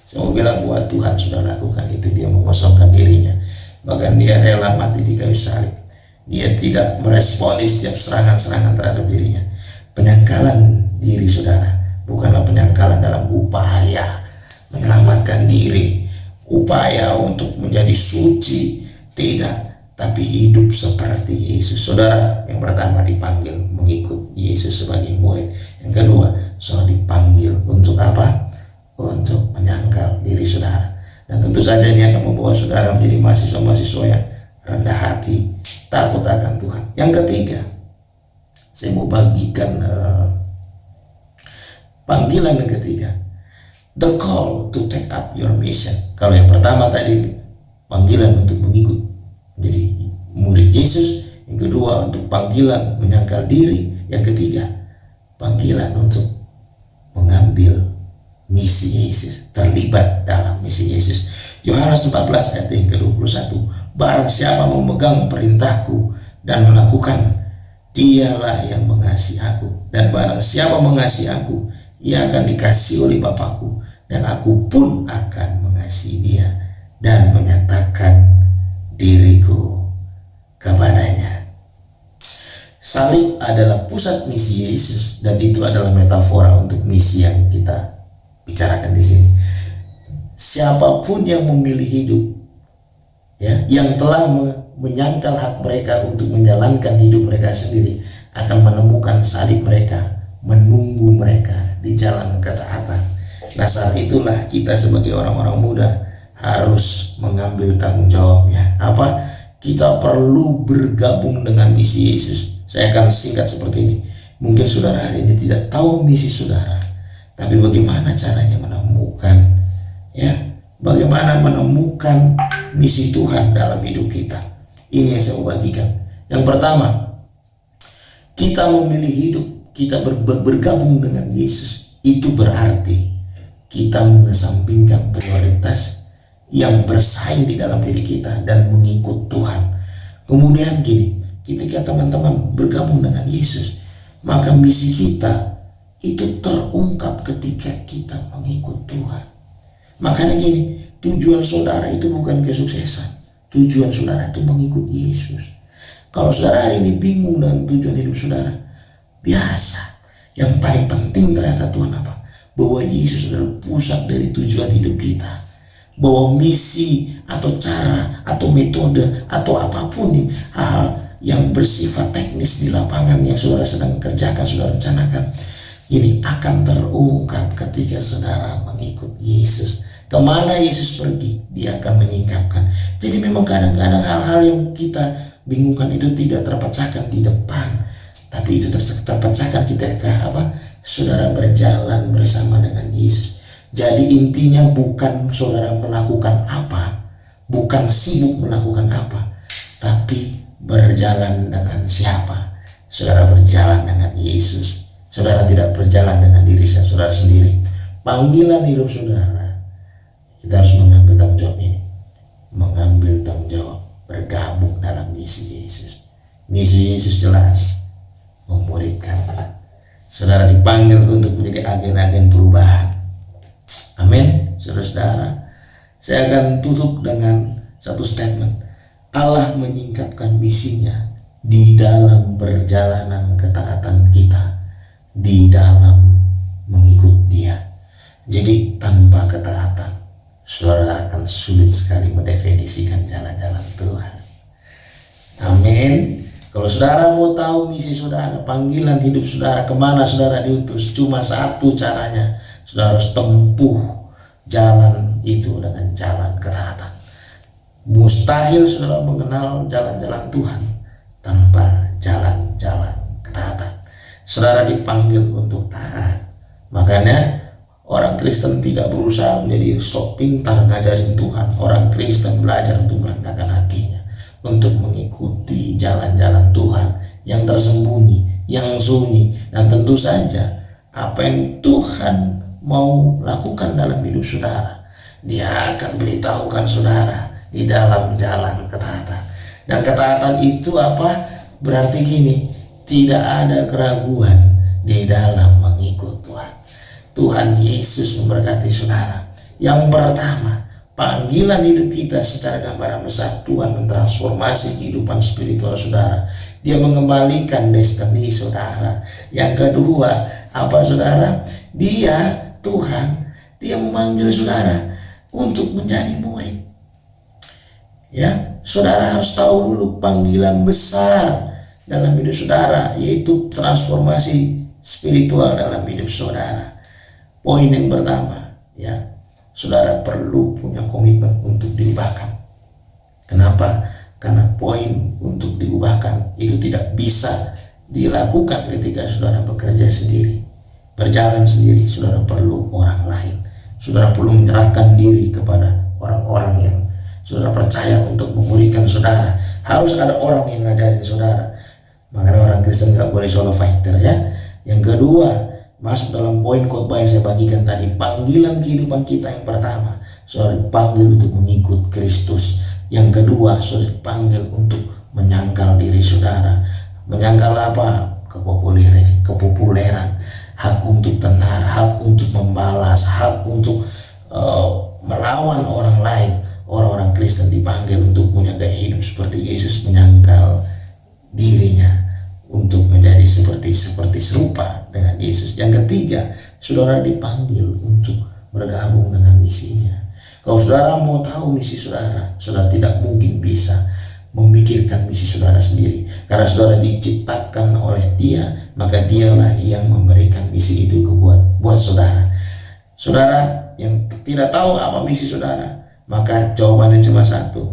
Saya mau bilang bahwa Tuhan sudah lakukan itu. Dia mengosongkan dirinya, bahkan dia rela mati di kayu salib. Dia tidak meresponi setiap serangan-serangan terhadap dirinya. Penyangkalan diri saudara bukanlah penyangkalan dalam upaya menyelamatkan diri, upaya untuk menjadi suci, tidak, tapi hidup seperti Yesus. Saudara yang pertama dipanggil mengikut Yesus sebagai murid. Yang kedua, saudara dipanggil untuk apa? Untuk menyangkal diri saudara. Dan tentu saja ini akan membawa saudara menjadi mahasiswa-mahasiswa yang rendah hati, takut akan Tuhan. Yang ketiga, saya mau bagikan panggilan yang ketiga, the call to take up your mission. Kalau yang pertama tadi panggilan untuk mengikut menjadi murid Yesus, yang kedua untuk panggilan menyangkal diri, yang ketiga panggilan untuk mengambil misi Yesus, terlibat dalam misi Yesus. Yohanes 14 ayat yang ke-21, barang siapa memegang perintahku dan melakukan, dialah yang mengasihi aku, dan barang siapa mengasihi aku, ia akan dikasihi oleh Bapakku, dan aku pun akan mengasihi dia dan menyatakan diriku kepadanya. Salib adalah pusat misi Yesus, dan itu adalah metafora untuk misi yang kita bicarakan di sini. Siapapun yang memilih hidup, ya, yang telah menyangkal hak mereka untuk menjalankan hidup mereka sendiri, akan menemukan salib mereka menunggu mereka di jalan ketaatan. Nah, saat itulah kita sebagai orang-orang muda harus mengambil tanggung jawabnya. Apa? Kita perlu bergabung dengan misi Yesus. Saya akan singkat seperti ini. Mungkin saudara hari ini tidak tahu misi saudara, tapi bagaimana caranya menemukan, ya, bagaimana menemukan misi Tuhan dalam hidup kita. Ini yang saya mau bagikan. Yang pertama, kita memilih hidup, kita bergabung dengan Yesus. Itu berarti kita mengesampingkan prioritas yang bersaing di dalam diri kita dan mengikut Tuhan. Kemudian gini, ketika teman-teman bergabung dengan Yesus, maka misi kita itu terungkap ketika kita mengikut Tuhan. Makanya gini, tujuan saudara itu bukan kesuksesan. Tujuan saudara itu mengikut Yesus. Kalau saudara hari ini bingung dengan tujuan hidup saudara, biasa. Yang paling penting ternyata Tuhan apa? Bahwa Yesus adalah pusat dari tujuan hidup kita. Bahwa misi atau cara atau metode atau apapun nih, hal yang bersifat teknis di lapangan yang saudara sedang kerjakan, saudara rencanakan, ini akan terungkap ketika saudara mengikut Yesus. Kemana Yesus pergi, dia akan menyingkapkan. Jadi memang kadang-kadang hal-hal yang kita bingungkan itu tidak terpecahkan di depan, tapi itu terpecahkan ketika saudara berjalan bersama dengan Yesus. Jadi intinya bukan saudara melakukan apa, bukan sibuk melakukan apa, tapi berjalan dengan siapa. Saudara berjalan dengan Yesus. Saudara tidak berjalan dengan diri saudara sendiri. Panggilan hidup saudara, kita harus mengambil tanggung jawab ini. Mengambil tanggung jawab, bergabung dalam misi Yesus. Misi Yesus jelas, memuridkan. Saudara dipanggil untuk menjadi agen-agen perubahan. Amin. Saudara-saudara, saya akan tutup dengan satu statement. Allah menyingkapkan misinya di dalam perjalanan ketaatan kita, di dalam mengikut Dia. Jadi tanpa ketaatan, saudara akan sulit sekali mendefinisikan jalan-jalan Tuhan. Amin. Kalau saudara mau tahu misi saudara, panggilan hidup saudara, kemana saudara diutus, cuma satu caranya. Saudara harus tempuh jalan itu dengan jalan ketaatan. Mustahil saudara mengenal jalan-jalan Tuhan tanpa jalan-jalan ketaatan. Saudara dipanggil untuk taat. Makanya orang Kristen tidak berusaha menjadi sok pintar ngajarin Tuhan. Orang Kristen belajar untuk merendahkan hatinya, untuk mengikuti jalan-jalan Tuhan yang tersembunyi, yang sunyi. Dan tentu saja apa yang Tuhan mau lakukan dalam hidup saudara, Dia akan beritahukan saudara di dalam jalan ketaatan. Dan ketaatan itu apa? Berarti gini, tidak ada keraguan di dalam mengikut Tuhan. Tuhan Yesus memberkati saudara. Yang pertama, panggilan hidup kita secara gambaran besar, Tuhan mentransformasi kehidupan spiritual saudara. Dia mengembalikan destiny saudara. Yang kedua, apa saudara? Tuhan, dia memanggil saudara untuk menjadi murid. Ya, saudara harus tahu dulu panggilan besar dalam hidup saudara, yaitu transformasi spiritual dalam hidup saudara. Poin yang pertama, ya, saudara perlu punya komitmen untuk diubahkan. Kenapa? Karena poin untuk diubahkan itu tidak bisa dilakukan ketika saudara bekerja sendiri, berjalan sendiri. Saudara perlu orang lain. Saudara perlu menyerahkan diri kepada orang-orang yang saudara percaya untuk memuridkan saudara. Harus ada orang yang ngajarin saudara. Makanya orang Kristen gak boleh solo fighter, ya. Yang kedua, masuk dalam poin khotbah yang saya bagikan tadi, panggilan kehidupan kita yang pertama, saudara dipanggil untuk mengikut Kristus. Yang kedua, saudara dipanggil untuk menyangkal diri saudara. Menyangkal apa? Kepopuleran, hak untuk tenar, hak untuk membalas, hak untuk melawan orang lain. Orang-orang Kristen dipanggil untuk punya gaya hidup seperti Yesus, menyangkal dirinya untuk menjadi seperti serupa dengan Yesus. Yang ketiga, saudara dipanggil untuk bergabung dengan misinya. Kalau saudara mau tahu misi saudara, saudara tidak mungkin bisa memikirkan misi saudara sendiri. Karena saudara diciptakan oleh Dia, maka Dialah yang memberikan misi itu buat saudara. Saudara yang tidak tahu apa misi saudara, maka jawabannya cuma satu.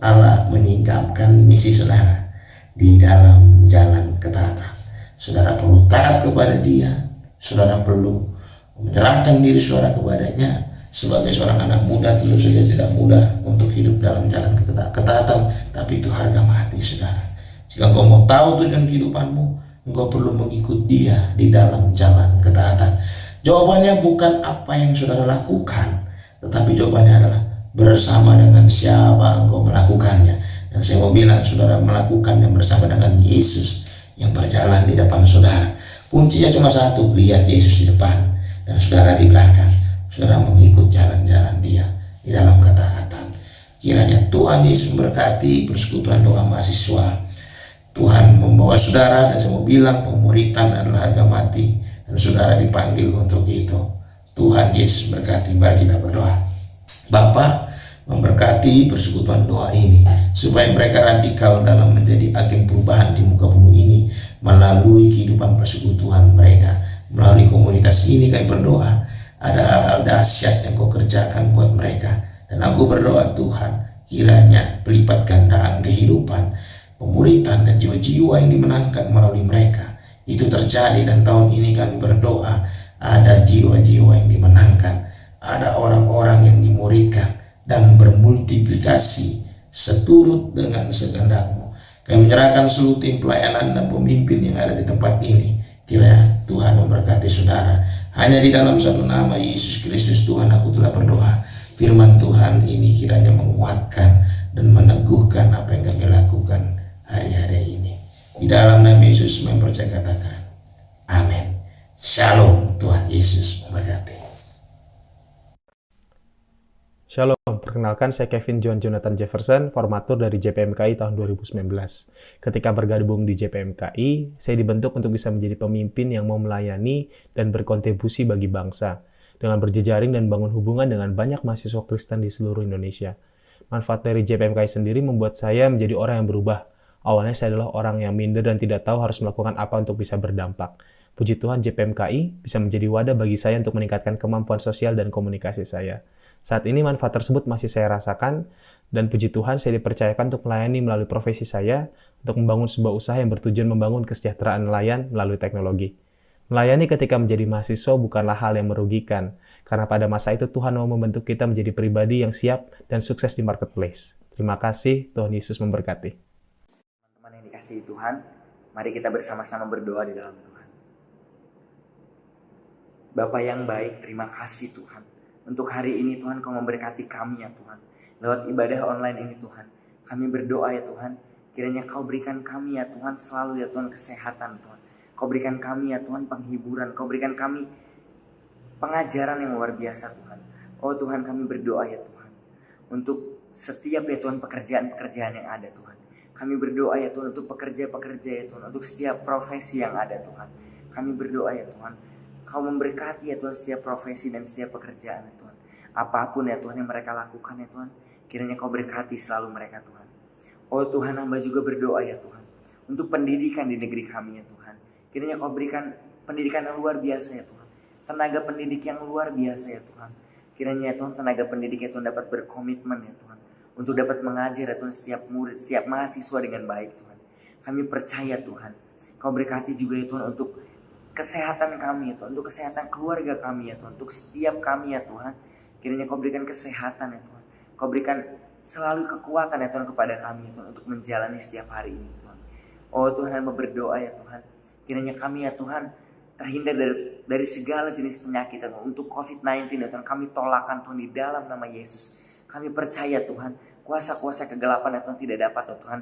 Allah menyingkapkan misi saudara di dalam jalan ketaatan. Saudara perlu taat kepada Dia. Saudara perlu menyerahkan diri saudara kepadanya. Sebagai seorang anak muda tentu saja tidak mudah untuk hidup dalam jalan ketaatan, tapi itu harga mati saudara. Jika engkau mau tahu tujuan kehidupanmu, engkau perlu mengikut Dia di dalam jalan ketaatan. Jawabannya bukan apa yang saudara lakukan, tetapi jawabannya adalah bersama dengan siapa engkau melakukannya. Dan saya mau bilang, saudara melakukannya bersama dengan Yesus yang berjalan di depan saudara. Kuncinya cuma satu, lihat Yesus di depan dan saudara di belakang. Saudara mengikut jalan-jalan Dia di dalam ketaatan. Kiranya Tuhan Yesus memberkati persekutuan doa mahasiswa. Tuhan membawa saudara, dan saya mau bilang pemuritan adalah harga mati, dan saudara dipanggil untuk itu. Tuhan Yesus berkati. Mari kita berdoa. Bapa, memberkati persekutuan doa ini, supaya mereka radikal dalam menjadi agen perubahan di muka bumi ini melalui kehidupan persekutuan mereka. Melalui komunitas ini kami berdoa, ada hal-hal dahsyat yang Kau kerjakan buat mereka. Dan aku berdoa Tuhan, kiranya pelipat gandaan kehidupan, pemuritan dan jiwa-jiwa yang dimenangkan melalui mereka itu terjadi. Dan tahun ini kami berdoa, ada jiwa-jiwa yang dimenangkan, ada orang-orang yang dimuridkan dan bermultiplikasi seturut dengan kehendak-Mu. Kami menyerahkan seluruh tim pelayanan dan pemimpin yang ada di tempat ini. Kiranya Tuhan memberkati saudara. Hanya di dalam satu nama Yesus Kristus Tuhan aku telah berdoa. Firman Tuhan ini kiranya menguatkan dan meneguhkan apa yang kami lakukan hari-hari ini. Di dalam nama Yesus kami percaya, katakan amin. Shalom. Tuhan Yesus memberkati. Shalom, perkenalkan saya Kevin John Jonathan Jefferson, formatur dari JPMKI tahun 2019. Ketika bergabung di JPMKI, saya dibentuk untuk bisa menjadi pemimpin yang mau melayani dan berkontribusi bagi bangsa, dengan berjejaring dan bangun hubungan dengan banyak mahasiswa Kristen di seluruh Indonesia. Manfaat dari JPMKI sendiri membuat saya menjadi orang yang berubah, Awalnya saya adalah orang yang minder dan tidak tahu harus melakukan apa untuk bisa berdampak. Puji Tuhan JPMKI bisa menjadi wadah bagi saya untuk meningkatkan kemampuan sosial dan komunikasi saya. Saat ini manfaat tersebut masih saya rasakan, dan puji Tuhan saya dipercayakan untuk melayani melalui profesi saya untuk membangun sebuah usaha yang bertujuan membangun kesejahteraan nelayan melalui teknologi. Melayani ketika menjadi mahasiswa bukanlah hal yang merugikan, karena pada masa itu Tuhan mau membentuk kita menjadi pribadi yang siap dan sukses di marketplace. Terima kasih, Tuhan Yesus memberkati. Teman-teman yang dikasihi Tuhan, mari kita bersama-sama berdoa di dalam Tuhan. Bapa yang baik, terima kasih Tuhan. Untuk hari ini Tuhan, Kau memberkati kami ya Tuhan. Lewat ibadah online ini Tuhan, kami berdoa ya Tuhan, kiranya Kau berikan kami ya Tuhan selalu ya Tuhan kesehatan Tuhan. Kau berikan kami ya Tuhan penghiburan, Kau berikan kami pengajaran yang luar biasa Tuhan. Oh Tuhan, kami berdoa ya Tuhan, untuk setiap ya Tuhan pekerjaan-pekerjaan yang ada Tuhan. Kami berdoa ya Tuhan untuk pekerja-pekerja ya Tuhan, untuk setiap profesi yang ada Tuhan. Kami berdoa ya Tuhan, Kau memberkati ya Tuhan setiap profesi dan setiap pekerjaan ya Tuhan. Apapun ya Tuhan yang mereka lakukan ya Tuhan, kiranya Kau berkati selalu mereka Tuhan. Oh Tuhan, hamba juga berdoa ya Tuhan, untuk pendidikan di negeri kami ya Tuhan. Kiranya Kau berikan pendidikan yang luar biasa ya Tuhan. Tenaga pendidik yang luar biasa ya Tuhan. Kiranya ya Tuhan tenaga pendidik ya Tuhan dapat berkomitmen ya Tuhan, untuk dapat mengajar ya Tuhan setiap murid, setiap mahasiswa dengan baik Tuhan. Kami percaya Tuhan, Kau berkati juga ya Tuhan untuk kesehatan kami ya Tuhan, untuk kesehatan keluarga kami ya Tuhan, untuk setiap kami ya Tuhan. Kiranya Kau berikan kesehatan ya Tuhan. Kau berikan selalu kekuatan ya Tuhan kepada kami ya Tuhan, untuk menjalani setiap hari ini Tuhan. Oh Tuhan, hamba berdoa ya Tuhan, kiranya kami ya Tuhan terhindar dari segala jenis penyakit ya Tuhan. Untuk COVID-19 ya Tuhan, kami tolakkan Tuhan di dalam nama Yesus. Kami percaya Tuhan, kuasa-kuasa kegelapan ya Tuhan tidak dapat ya Tuhan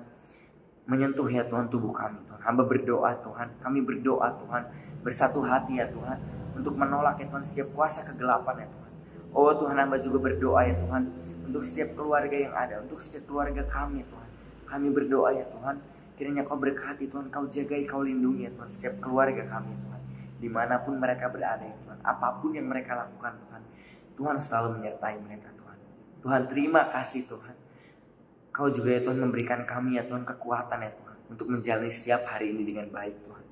menyentuh ya Tuhan tubuh kami Tuhan. Hamba berdoa Tuhan, kami berdoa Tuhan, bersatu hati ya Tuhan, untuk menolak ya Tuhan setiap kuasa kegelapan ya Tuhan. Oh Tuhan, hamba juga berdoa ya Tuhan, untuk setiap keluarga yang ada, untuk setiap keluarga kami ya Tuhan. Kami berdoa ya Tuhan, kiranya Kau berkati Tuhan, Kau jagai, Kau lindungi ya Tuhan setiap keluarga kami ya Tuhan. Dimanapun mereka berada ya Tuhan, apapun yang mereka lakukan Tuhan, Tuhan selalu menyertai mereka Tuhan. Tuhan, terima kasih Tuhan. Kau juga ya Tuhan memberikan kami ya Tuhan kekuatan ya Tuhan, untuk menjalani setiap hari ini dengan baik Tuhan.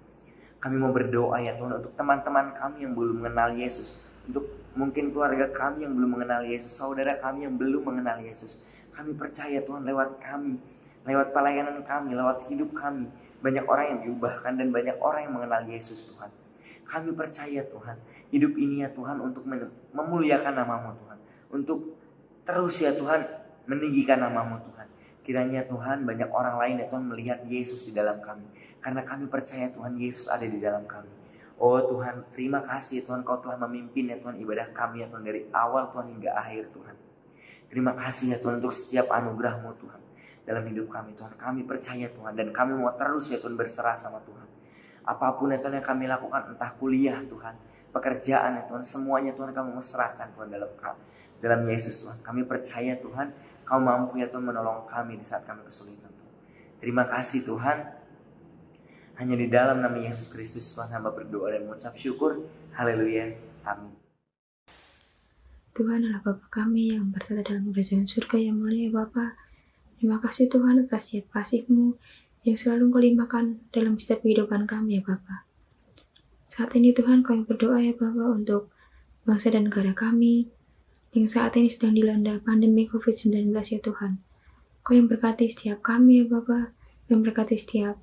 Kami mau berdoa ya Tuhan untuk teman-teman kami yang belum mengenal Yesus, untuk mungkin keluarga kami yang belum mengenal Yesus, saudara kami yang belum mengenal Yesus. Kami percaya Tuhan, lewat kami, lewat pelayanan kami, lewat hidup kami, banyak orang yang diubahkan dan banyak orang yang mengenal Yesus Tuhan. Kami percaya Tuhan, hidup ini ya Tuhan untuk memuliakan nama-Mu Tuhan, untuk terus ya Tuhan meninggikan nama-Mu Tuhan. Kiranya Tuhan banyak orang lain ya Tuhan melihat Yesus di dalam kami, karena kami percaya Tuhan Yesus ada di dalam kami. Oh Tuhan, terima kasih Tuhan, Kau telah memimpin ya Tuhan ibadah kami ya Tuhan, dari awal Tuhan hingga akhir Tuhan. Terima kasih ya Tuhan untuk setiap anugerah-Mu Tuhan dalam hidup kami Tuhan. Kami percaya Tuhan, dan kami mau terus ya Tuhan berserah sama Tuhan. Apapun ya Tuhan yang kami lakukan, entah kuliah Tuhan, pekerjaan ya Tuhan, semuanya Tuhan kami mau serahkan Tuhan dalam Yesus Tuhan. Kami percaya Tuhan, Kau mampu ya Tuhan menolong kami di saat kami kesulitan Tuhan. Terima kasih Tuhan. Hanya di dalam nama Yesus Kristus Tuhan hamba berdoa dan mengucap syukur. Haleluya. Amin. Tuhan adalah Bapa kami yang bertata dalam kerajaan surga yang mulia Bapa. Terima kasih Tuhan atas setiap kasih-Mu yang selalu Kau limpahkan dalam setiap kehidupan kami ya Bapa. Saat ini Tuhan kami berdoa ya Bapa untuk bangsa dan negara kami yang saat ini sedang dilanda pandemi COVID-19 ya Tuhan. Kau yang berkati setiap kami ya Bapa, yang berkati setiap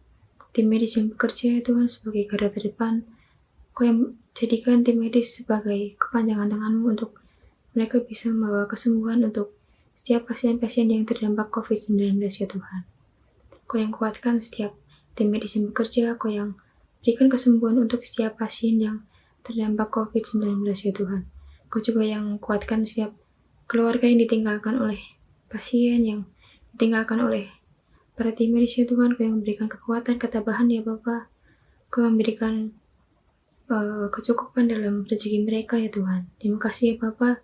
tim medis yang bekerja ya Tuhan sebagai garda terdepan. Kau yang jadikan tim medis sebagai kepanjangan tangan-Mu untuk mereka bisa membawa kesembuhan untuk setiap pasien-pasien yang terdampak COVID-19 ya Tuhan. Kau yang kuatkan setiap tim medis yang bekerja, Kau yang berikan kesembuhan untuk setiap pasien yang terdampak COVID-19 ya Tuhan. Kau juga yang kuatkan setiap keluarga yang ditinggalkan oleh pasien, yang ditinggalkan oleh para tim medis ya Tuhan. Kau yang memberikan kekuatan, ketabahan ya Bapa. Kau yang memberikan kecukupan dalam rezeki mereka ya Tuhan. Terima kasih ya Bapa.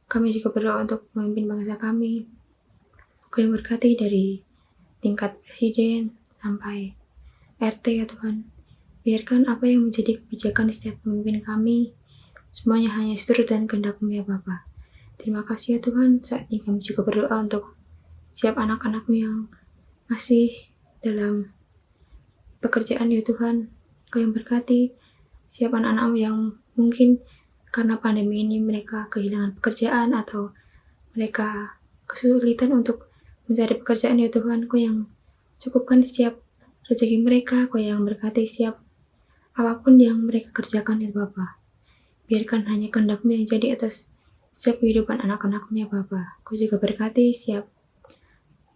Kami juga berdoa untuk memimpin bangsa kami. Kau yang berkati dari tingkat presiden sampai RT ya Tuhan. Biarkan apa yang menjadi kebijakan di setiap pemimpin kami semuanya hanya seturut dan kehendak-Mu ya Bapa. Terima kasih ya Tuhan. Saat ini kami juga berdoa untuk setiap anak-anak-Mu yang masih dalam pekerjaan ya Tuhan. Kau yang berkati setiap anak-anak yang mungkin karena pandemi ini mereka kehilangan pekerjaan atau mereka kesulitan untuk mencari pekerjaan ya Tuhan. Kau yang cukupkan setiap rezeki mereka, Kau yang berkati setiap apapun yang mereka kerjakan ya Bapa. Biarkan hanya kehendak-Mu yang jadi atas setiap kehidupan anak-anak-Mu ya Bapa. Kau juga berkati setiap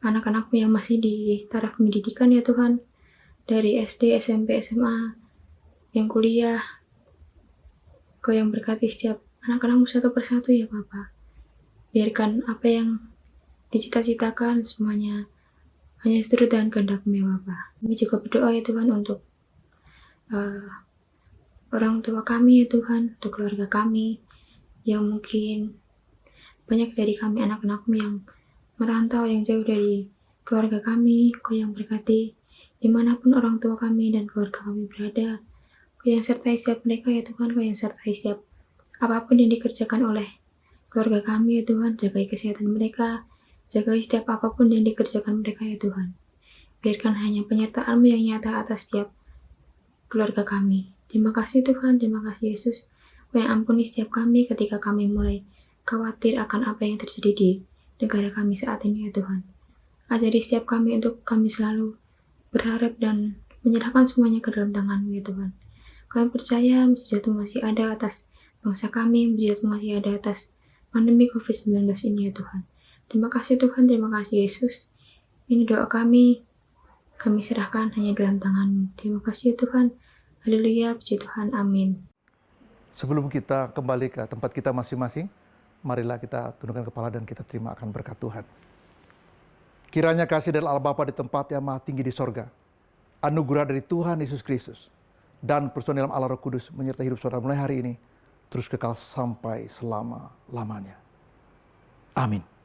anak-anak-Mu yang masih di taraf pendidikan ya Tuhan. Dari SD, SMP, SMA, yang kuliah. Kau yang berkati setiap anak-anak-Mu satu persatu ya Bapa. Biarkan apa yang dicita-citakan semuanya hanya seturut dengan kehendak-Mu ya Bapa. Kami juga berdoa ya Tuhan untuk orang tua kami ya Tuhan, untuk keluarga kami yang mungkin banyak dari kami anak-anak-Mu yang merantau, yang jauh dari keluarga kami. Kau yang berkati dimanapun orang tua kami dan keluarga kami berada. Kau yang sertai setiap mereka ya Tuhan. Kau yang sertai setiap apapun yang dikerjakan oleh keluarga kami ya Tuhan. Jagai kesehatan mereka, jagai setiap apapun yang dikerjakan mereka ya Tuhan. Biarkan hanya penyertaan-Mu yang nyata atas setiap keluarga kami. Terima kasih Tuhan, terima kasih Yesus. Kau yang ampuni setiap kami ketika kami mulai khawatir akan apa yang terjadi di negara kami saat ini ya Tuhan. Ajari setiap kami untuk kami selalu berharap dan menyerahkan semuanya ke dalam tangan-Mu ya Tuhan. Kami percaya mujizat-Mu masih ada atas bangsa kami, mujizat-Mu masih ada atas pandemi COVID-19 ini ya Tuhan. Terima kasih Tuhan, terima kasih Yesus. Ini doa kami serahkan hanya dalam tangan-Mu. Terima kasih ya Tuhan. Haleluya, puji Tuhan, amin. Sebelum kita kembali ke tempat kita masing-masing, marilah kita tundukkan kepala dan kita terima akan berkat Tuhan. Kiranya kasih dari Allah Bapa di tempat yang maha tinggi di sorga, anugerah dari Tuhan Yesus Kristus, dan persekutuan dalam Allah Roh Kudus menyertai hidup saudara mulai hari ini, terus kekal sampai selama-lamanya. Amin.